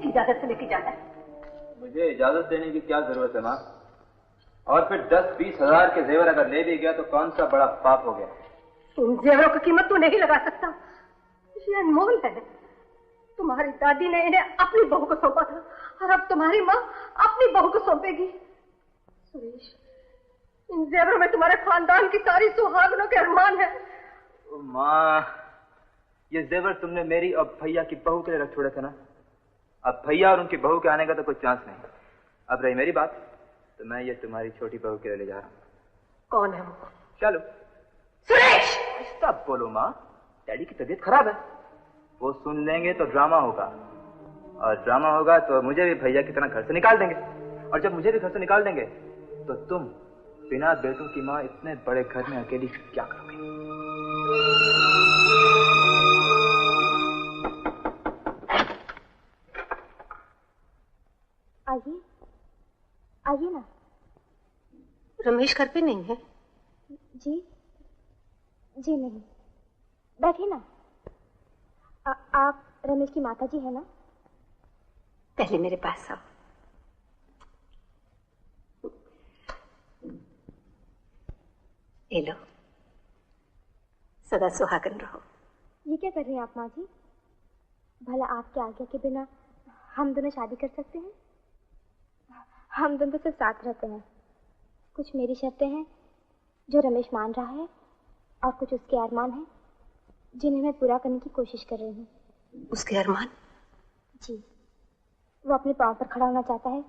इजाजत से लेके जाता है। मुझे इजाजत देने की क्या जरूरत है माँ? और फिर 10-20 हजार के जेवर अगर ले भी गया तो कौन सा बड़ा पाप हो गया? इन जेवरों की कीमत तू नहीं लगा सकता, ये अनमोल है। तुम्हारी दादी ने इन्हें अपनी बहू को सौंपा था और अब तुम्हारी माँ अपनी बहू को सौंपेगी। सुरेश, इन जेवरों में तुम्हारे खानदान की सारी सुहागनों के अरमान है। माँ, ये जेवर तुमने मेरी और भैया की बहू के लिए रख छोड़े थे ना। अब भैया और उनकी बहू के आने का तो कोई चांस नहीं। अब रही मेरी बात, तो मैं ये तुम्हारी छोटी बहू के लिए ले जा रहा हूँ। कौन है वो? चलो। सुरेश! सब बोलो माँ, डैडी की तबीयत खराब है। वो सुन लेंगे तो ड्रामा होगा, और ड्रामा होगा तो मुझे भी भैया की तरह घर से निकाल देंगे, और जब मुझे भी घर से निकाल देंगे तो तुम बिना बेटों की माँ इतने बड़े घर में अकेली क्या करोगे? आइए, आइए ना। रमेश घर पे नहीं है? जी जी नहीं, बैठिए ना। आप रमेश की माता जी है ना? पहले मेरे पास आओ। ये लो, सदा सुहागन रहो। ये क्या कर रही हैं आप माँ जी? भला आपके आज्ञा के बिना हम दोनों शादी कर सकते हैं? हम दोनों तो सिर्फ साथ रहते हैं। कुछ मेरी शर्तें हैं जो रमेश मान रहा है, और कुछ उसके अरमान हैं जिन्हें मैं पूरा करने की कोशिश कर रही हूँ। उसके अरमान? जी, वो अपने पाँव पर खड़ा होना चाहता है,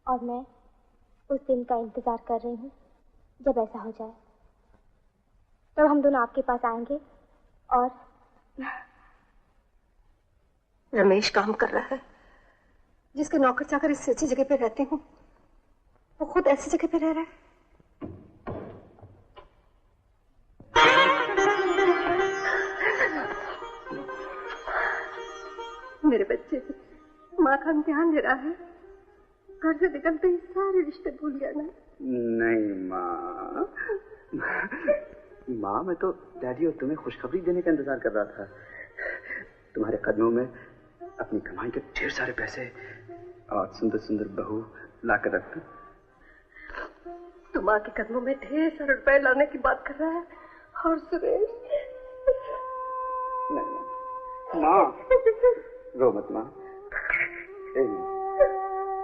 और मैं उस दिन का इंतजार कर रही हूँ जब ऐसा हो जाए। तब हम दोनों आपके पास आएंगे। और रमेश काम कर रहा है, जिसके नौकर चाकर इससे अच्छी जगह पे रहते हूँ, वो खुद ऐसी जगह पे रह रहा है। मेरे बच्चे से माँ का ध्यान दे रहा है। घर से निकलते ही सारे रिश्ते भूल गया ना? नहीं माँ, माँ मैं तो डैडी और तुम्हें खुशखबरी देने का इंतजार कर रहा था। तुम्हारे कदमों में अपनी कमाई के ढेर सारे पैसे और सुंदर सुंदर बहू ला कर रख दूं। तुम माँ के कदमों में ढेर सारे रुपए लाने की बात कर रहा है, और सुरेश? नहीं माँ, रो मत माँ।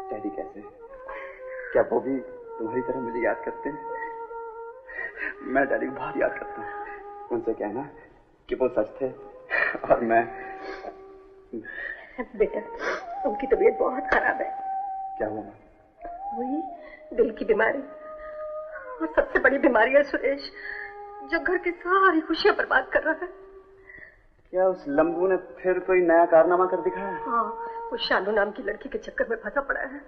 डैडी कैसे हैं? क्या वो भी तुम्हारी तरह मुझे याद करते हैं? मैं डैडी को बहुत याद करता हूँ। उनसे कहना कि वो सच थे और मैं। बेटा, उनकी तबीयत बहुत खराब है। क्या हुआ? वही दिल की बीमारी, और सबसे बड़ी बीमारी है सुरेश, जो घर की सारी खुशियां बर्बाद कर रहा है। क्या उस लंबू ने फिर कोई नया कारनामा कर दिखाया? हाँ, वो शानू नाम की लड़की के चक्कर में फंसा पड़ा है।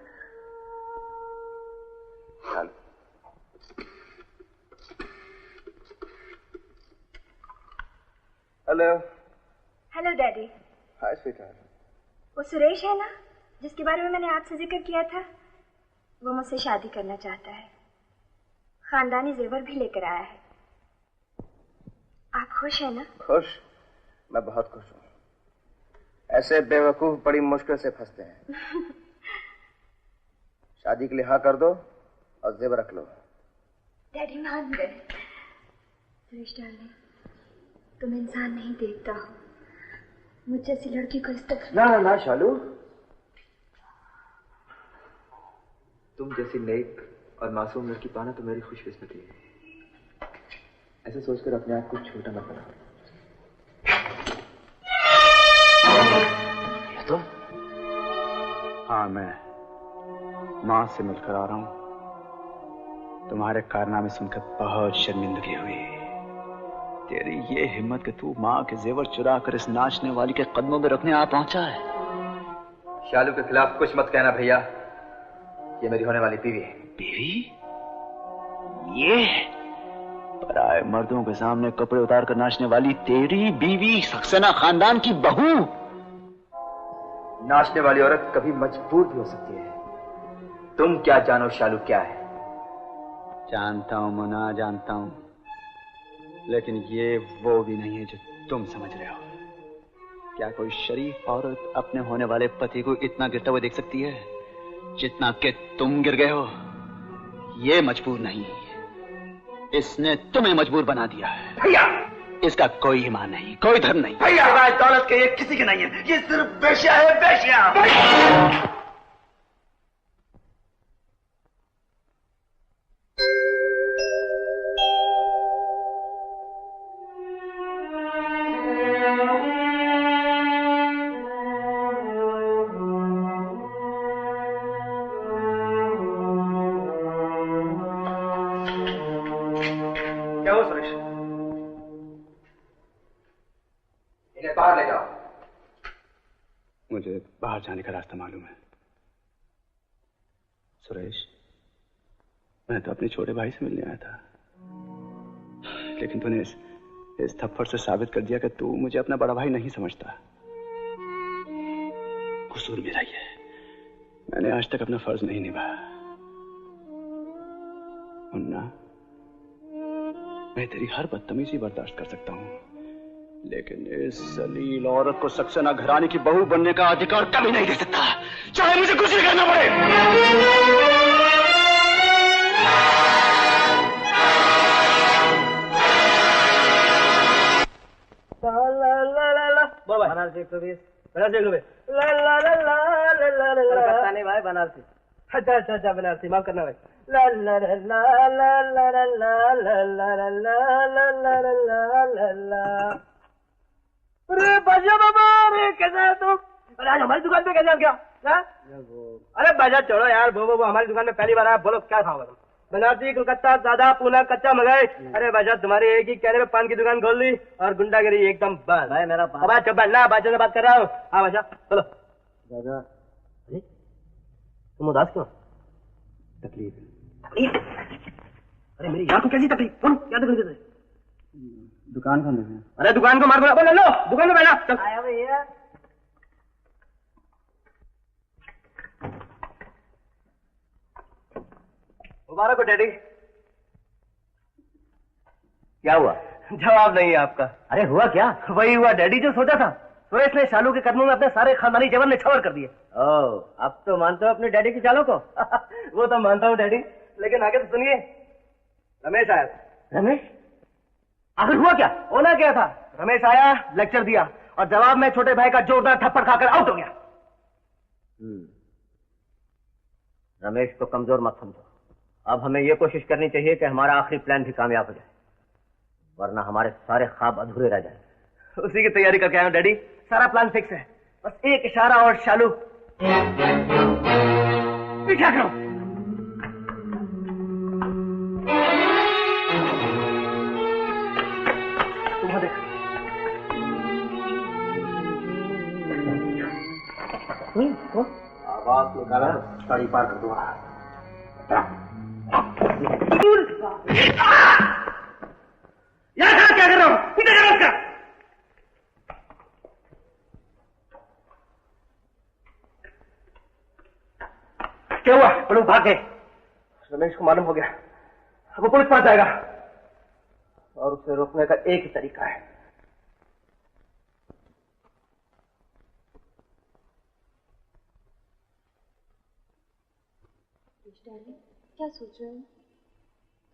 Hello. Hello daddy. Hi sweetheart. वो सुरेश है ना, जिसके बारे में मैंने आपसे जिक्र किया था, वो मुझसे शादी करना चाहता है। खानदानी जेवर भी लेकर आया है। आप खुश हैं ना? खुश? मैं बहुत खुश हूँ। ऐसे बेवकूफ बड़ी मुश्किल से फंसते हैं। शादी के लिए हाँ कर दो और जेवर रख लो। डैडी मान गए। सुरेश डार्लिंग, तुम इंसान नहीं देखता हो। मुझ जैसी लड़की को इस तक ना शालू, तुम जैसी नेक और मासूम लड़की पाना तो मेरी खुशकिस्मती है। ऐसे सोचकर अपने आप को छोटा मत बनाओ। तो हाँ, मैं मां से मिलकर आ रहा हूं। तुम्हारे कारनामे सुनकर बहुत शर्मिंदगी हुई। तेरी ये हिम्मत कि तू मां के जेवर चुरा कर इस नाचने वाली के कदमों में रखने आ पहुंचा है। शालू के खिलाफ कुछ मत कहना भैया, ये मेरी होने वाली बीवी है। बीवी? ये पराए मर्दों के सामने कपड़े उतार कर नाचने वाली तेरी बीवी सक्सेना खानदान की बहू? नाचने वाली औरत कभी मजबूर भी हो सकती है। तुम क्या जानो शालू क्या है? जानता हूं मुन्ना, जानता हूं, लेकिन ये वो भी नहीं है जो तुम समझ रहे हो। क्या कोई शरीफ औरत अपने होने वाले पति को इतना गिरता हुआ देख सकती है जितना कि तुम गिर गए हो? ये मजबूर नहीं, इसने तुम्हें मजबूर बना दिया है। भैया, इसका कोई ईमान नहीं, कोई धर्म नहीं। भैया, सिवाय दौलत के ये किसी के नहीं है। ये सिर्फ बेश्या है, बेश्या। बाहर ले जाओ। मुझे बाहर जाने का रास्ता मालूम है सुरेश। मैं तो अपने छोटे भाई से मिलने आया था, लेकिन तूने इस थप्पड़ से साबित कर दिया कि तू मुझे अपना बड़ा भाई नहीं समझता। कसूर मेरा ही है, मैंने आज तक अपना फर्ज नहीं निभाया। मुन्ना, मैं तेरी हर बदतमीजी बर्दाश्त कर सकता हूं, लेकिन इस जलील औरत को सक्सेना घराने की बहू बनने का अधिकार कभी नहीं दे सकता, चाहे मुझे कुछ भी करना पड़े। बनारसी 120, बनारसी 120, कलकत्ता नहीं भाई, बनारसी। अच्छा बनारसी, माफ करना भाई। ला ला ला ला ला ला ला ला ला ला ला ला। अरे बाजा बाबा, अरे कैसा है तुम? अरे आज हमारी दुकान पे कैसे आ गया? अरे बाजा छोड़ो यार, वो हमारी दुकान में पहली बार आया, बोलो क्या खाओगे तुम? बनारसी, कलकत्ता, सादा, पूना, कच्चा मंगाए। अरे बाजा, तुम्हारी एक ही कहने में पान की दुकान खोल दी और गुंडागिरी एकदम बंद। भाई मेरा ना, बाजा से बात कर रहा हूँ। हाँ बाजा बोलो। बाजा, अरे तुम उदास क्यों? तकलीफ? अरे मेरी यार को कैसी तकलीफ? क्या तकलीफ है? दुकान खोलने में। अरे दुकान को मार बोला, बोलो लो दुकान में बैठा। आया भैया। मुबारक हो डैडी। क्या हुआ? जवाब नहीं है आपका। अरे हुआ क्या? वही हुआ डैडी जो सोचा था। सुरेश ने शालू के कदमों में अपने सारे खानदानी जेवर निछावर कर दिए। ओह, अब तो मानते हो अपने डैडी की चालों को? वो तो मानता हूँ डैडी, लेकिन आगे तो सुनिए। रमेश आया। रमेश? आखिर हुआ क्या? होना क्या था? रमेश आया, लेक्चर दिया और जवाब में छोटे भाई का जोरदार थप्पड़ खाकर आउट हो गया। रमेश को कमजोर मत समझो। अब हमें यह कोशिश करनी चाहिए कि हमारा आखिरी प्लान भी कामयाब हो जाए, वरना हमारे सारे ख्वाब अधूरे रह जाए। उसी की तैयारी करके आया हूं डैडी। सारा प्लान फिक्स है, बस एक इशारा और शालू क्या करो। तुम देख, आवाज निकाला तो साड़ी पार कर दूंगा। यहाँ क्या कर रहा हूं? इधर करो उसका। क्या हुआ? वो लोग भाग गए। रमेश को मालूम हो गया, वो पुलिस पास जाएगा और उसे रोकने का एक ही तरीका है। क्या सोच रहे हो?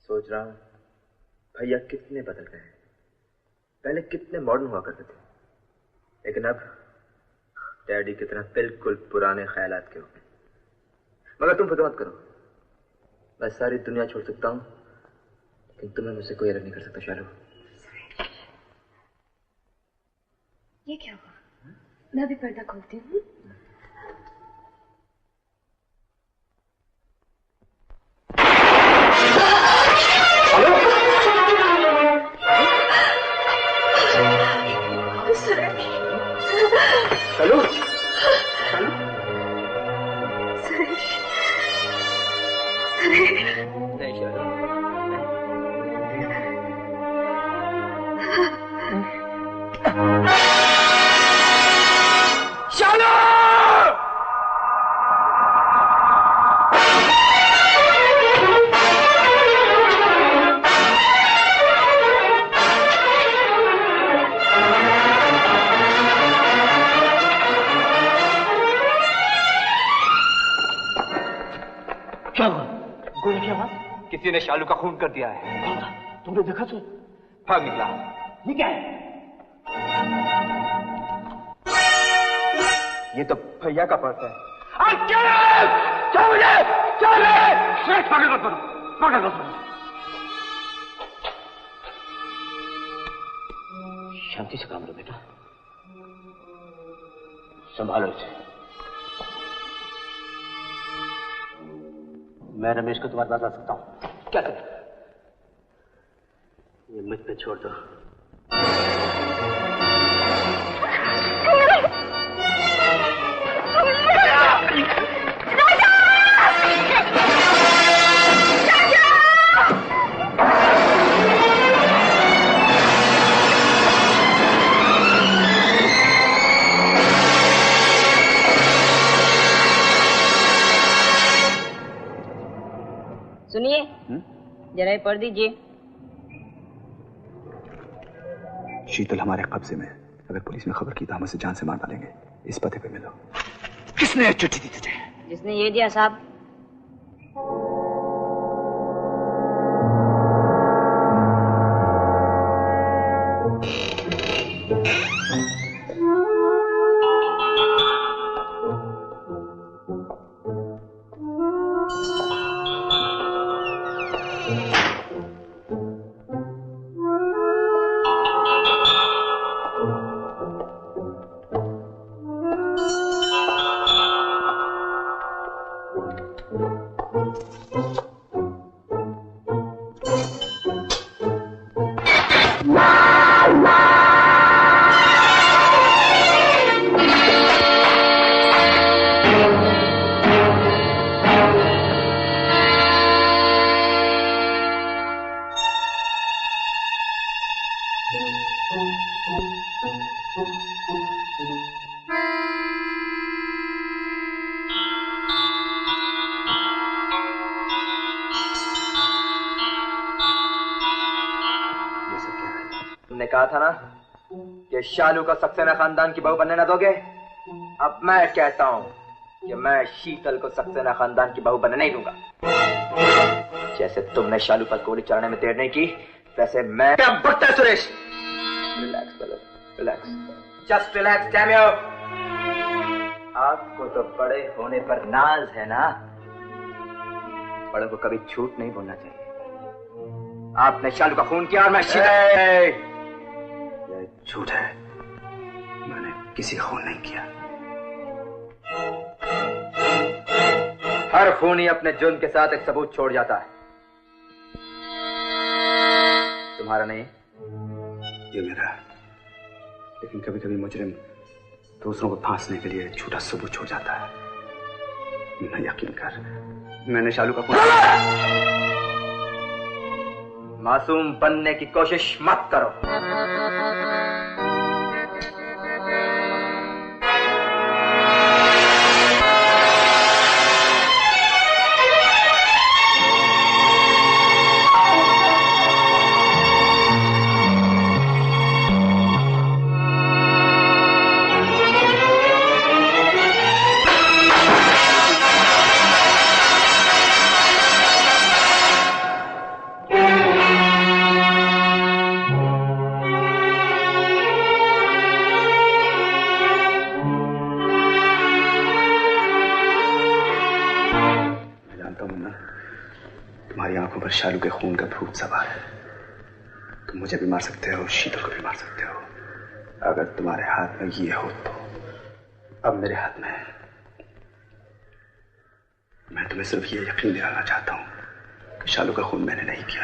सोच रहा हूँ भैया कितने बदल गए। पहले कितने मॉडर्न हुआ करते थे, लेकिन अब डैडी की तरह बिल्कुल पुराने ख्यालात के हो गए। मगर तुम फिक्र मत करो, मैं सारी दुनिया छोड़ सकता हूँ, लेकिन तुम्हें मुझसे कोई अलग नहीं कर सकता। शालू, ये क्या हुआ? मैं भी पर्दा खोलती हूँ। चलो किसी ने शालू का खून कर दिया है। तुमने देखा? तो भाग निकला। ये क्या है? ये तो भैया का पर्स है। शांति से काम लो बेटा, संभालो इसे। मैं रमेश को तुम्हारे पास ला सकता हूं। क्या करें? ये मुझ पे छोड़ दो। सुनिए, जरा ये पढ़ दीजिए। शीतल हमारे कब्जे में, अगर पुलिस में खबर की तो हम उसे जान से मार डालेंगे। इस पते पे मिलो। किसने चिट्ठी दी तुझे? जिसने ये दिया साहब। तुमने कहा था ना कि शालू को सक्सेना खानदान की बहू बनने न दोगे। अब मैं कहता हूं कि मैं शीतल को सक्सेना खानदान की बहू बनने नहीं दूंगा। जैसे तुमने शालू पर गोली चलाने में देर नहीं की, वैसे मैं। क्या बकता है Suresh? Relax brother, relax, just relax, damn you. आपको तो बड़े होने पर नाज है ना। बड़ों को कभी झूठ नहीं बोलना चाहिए। आपने शालू का खून किया और मैं यह झूठ है, मैंने किसी खून नहीं किया। हर खूनी अपने जुर्म के साथ एक सबूत छोड़ जाता है। तुम्हारा नहीं? ये मेरा। लेकिन कभी कभी मुजरिम दूसरों को फांसने के लिए झूठा सबूत छोड़ जाता है। मैं यकीन कर, मैंने शालू का खून। मासूम बनने की कोशिश मत करो। शालू के खून का भूत सवार है। तुम मुझे भी मार सकते हो, शीतल को भी मार सकते हो। अगर तुम्हारे हाथ में ये हो तो अब मेरे हाथ में है। मैं तुम्हें सिर्फ ये यकीन दिलाना चाहता हूं कि शालू का खून मैंने नहीं किया।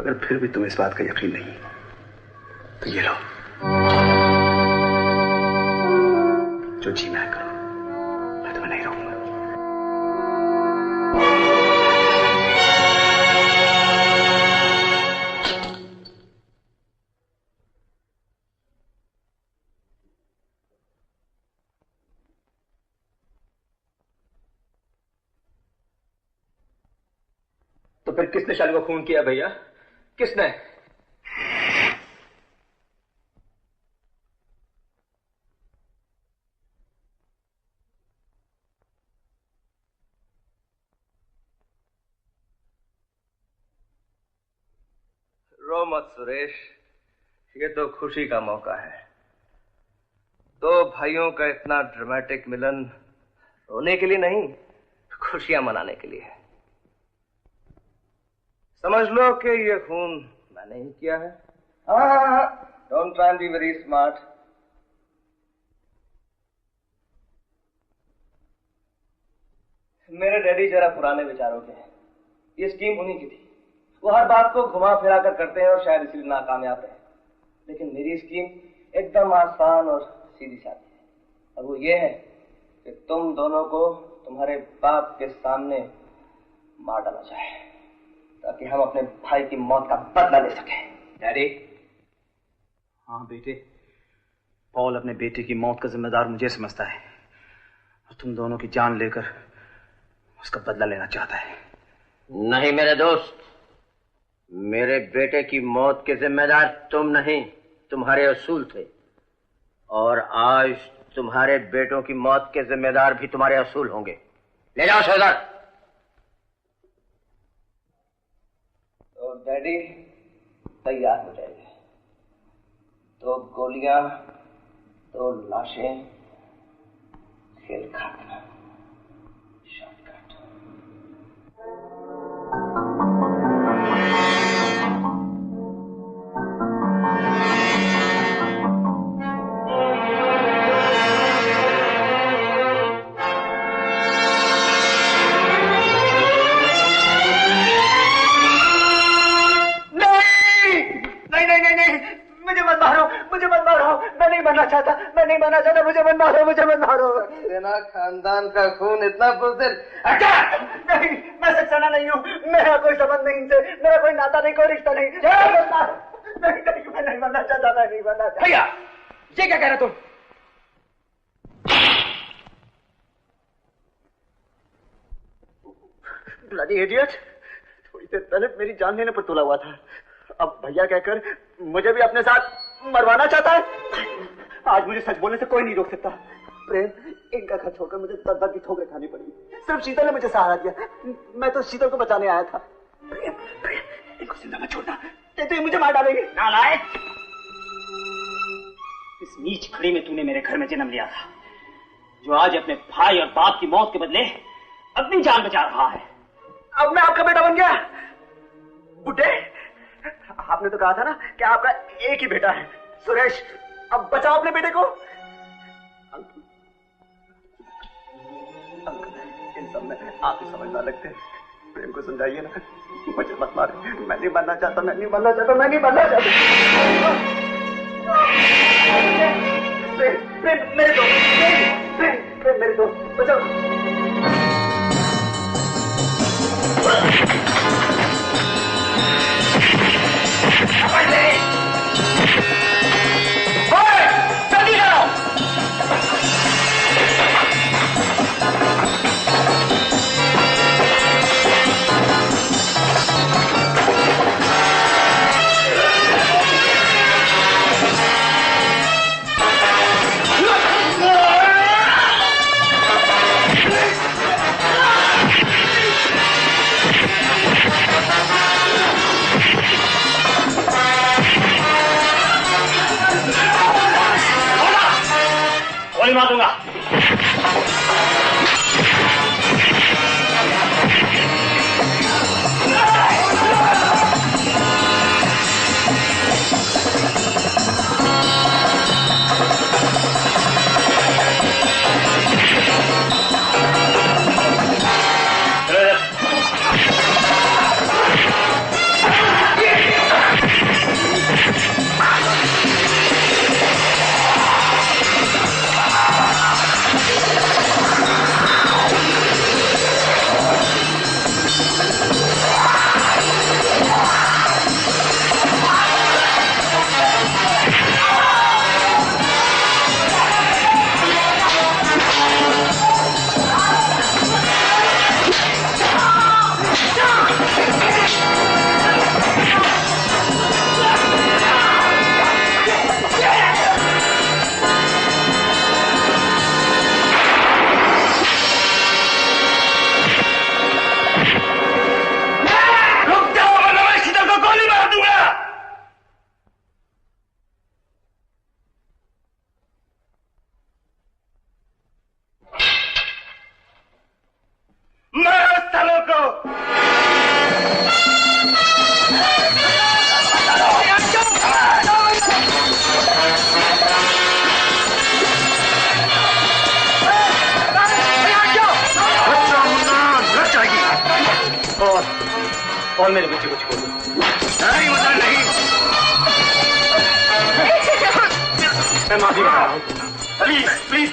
अगर फिर भी तुम्हें इस बात का यकीन नहीं तो ये लो, जो जी मैं करूं, मैं तुम्हें नहीं रोकूंगा। तो फिर किसने शालू का खून किया भैया? किसने? रो मत सुरेश, ये तो खुशी का मौका है। दो भाइयों का इतना ड्रामेटिक मिलन रोने के लिए नहीं, खुशियां मनाने के लिए है। समझ लो कि ये खून मैंने ही किया है। हाँ, don't try and be very smart. मेरे डैडी जरा पुराने विचारों के हैं। ये स्कीम उन्हीं की थी। वो हर बात को घुमा फिरा कर करते हैं और शायद इसलिए नाकामयाब है। लेकिन मेरी स्कीम एकदम आसान और सीधी सादी है। और वो ये है कि तुम दोनों को तुम्हारे बाप के सामने मार डाला जाए, ताकि हम अपने भाई की मौत का बदला ले सकें। डैडी। हाँ बेटे, पॉल अपने बेटे की मौत का जिम्मेदार मुझे समझता है और तुम दोनों की जान लेकर उसका बदला लेना चाहता है। नहीं मेरे दोस्त, मेरे बेटे की मौत के जिम्मेदार तुम नहीं, तुम्हारे असूल थे। और आज तुम्हारे बेटों की मौत के जिम्मेदार भी तुम्हारे असूल होंगे। ले जाओ सरदार। तो डैडी तैयार हो जाइए। तो गोलियां, तो लाशें, खेल खाना। सेना खानदान का खून इतना बुज़दिल। नहीं, मैं सक्सेना नहीं हूँ। मेरा कोई संबंध नहीं इनसे, मेरा कोई नाता नहीं, कोई रिश्ता नहीं। नहीं, मैं नहीं बनना चाहता, मैं नहीं बनना चाहता। भैया, ये क्या कह रहे तुम? ब्लडी इडियट, थोड़ी देर पहले मेरी जान लेने पर तुला हुआ था, अब भैया कहकर मुझे भी अपने साथ मरवाना चाहता है। आज मुझे सच बोलने से कोई नहीं रोक सकता। प्रेम, इनका घर छोड़कर मुझे दर्द की ठोकरें खानी पड़ी। सिर्फ शीतल ने मुझे सहारा दिया। मैं तो शीतल को बचाने आया था। प्रेम, इनको जिंदा मत छोड़ना, तो ये मुझे मार डालेंगे। नालायक! इस नीच खड़ी में तूने मेरे घर में जन्म लिया था, जो आज अपने भाई और बाप की मौत के बदले अपनी जान बचा रहा है। अब मैं आपका बेटा बन गया। बुड्ढे, आपने तो कहा था ना कि आपका एक ही बेटा है। सुरेश, अब बचाओ अपने बेटे को। इन सब में आप ही समझदार लगते हैं। प्रेम को समझाइए ना, मुझे मत मारे। मैं नहीं बनना चाहता, मैं नहीं बनना चाहता, मैं नहीं बनना चाहता। प्रेम मेरे दोस्त, प्रेम मेरे दोस्त, बचाओ। गोली मार दूंगा। और मेरे बच्चे को छोड़ दो। नहीं मदन नहीं, मैं माफी मांग रहा हूँ, प्लीज प्लीज।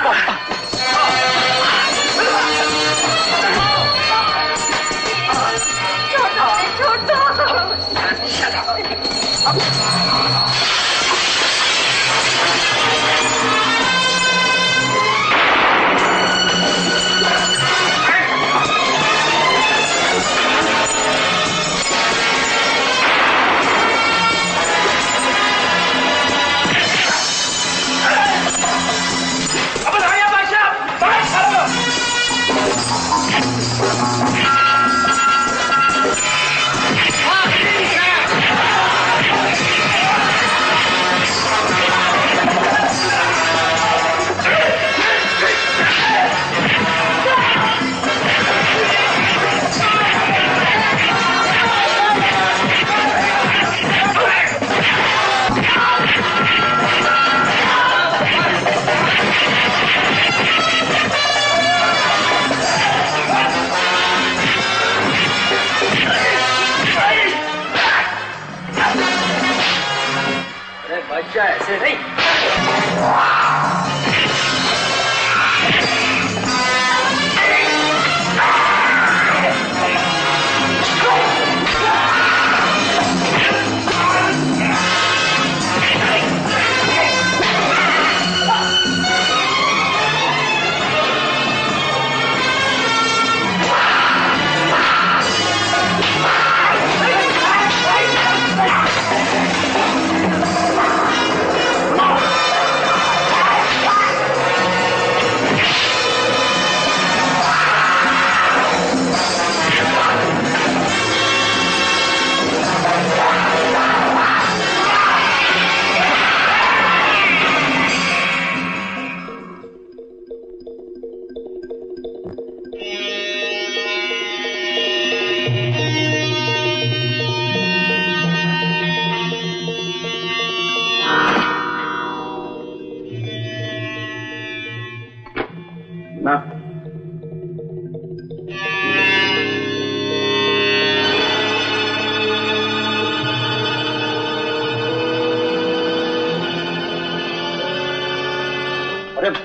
छोड़ दो। ऐसे नहीं।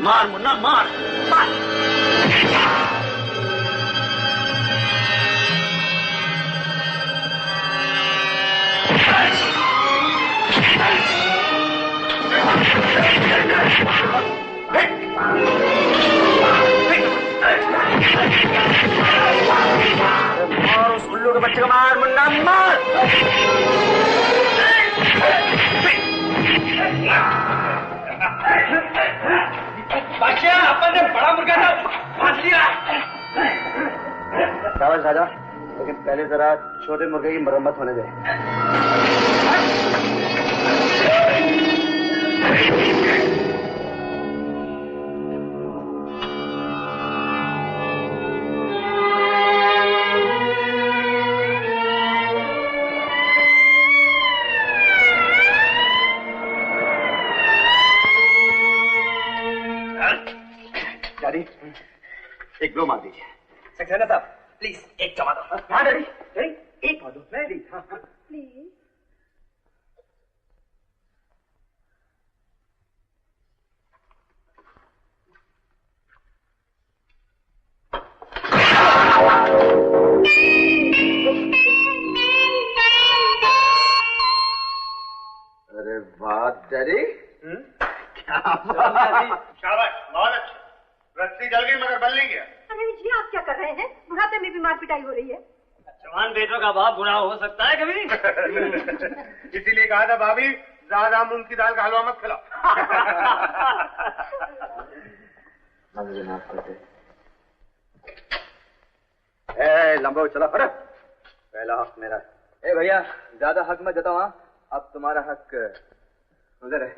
मार मुन्ना मार, मार। मार उस उल्लू के बच्चे को, मार मुन्ना मार। बादशाह, अपन ने बड़ा मुर्गा फांस लिया। शाबाश राजा, लेकिन पहले जरा छोटे मुर्गे की मरम्मत होने दे। एक ब्लो मार दीजिए। सक्सेना साहब प्लीज एक जमा दो। हाँ डैडी, डैडी एक मार दो। प्लीज हाँ हाँ प्लीज। अरे वाह डैडी, क्या शाबाश, बहुत अच्छा। रस्सी जल गई मगर बल नहीं गया। अरे जी आप क्या कर रहे हैं? बुढ़ापे में भी मार पिटाई हो रही है। जवान बेटों का बाप बुरा हो सकता है कभी। इसीलिए कहा था भाभी, ज्यादा मूंग की दाल का हलवा मत खिलाओ। मुझे माफ कर दे। ए लंबो चला, अरे पहला हक मेरा। ए भैया ज्यादा हक मत जताओ। हाँ अब तुम्हारा हक उधर है।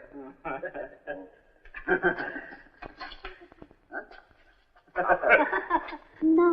ना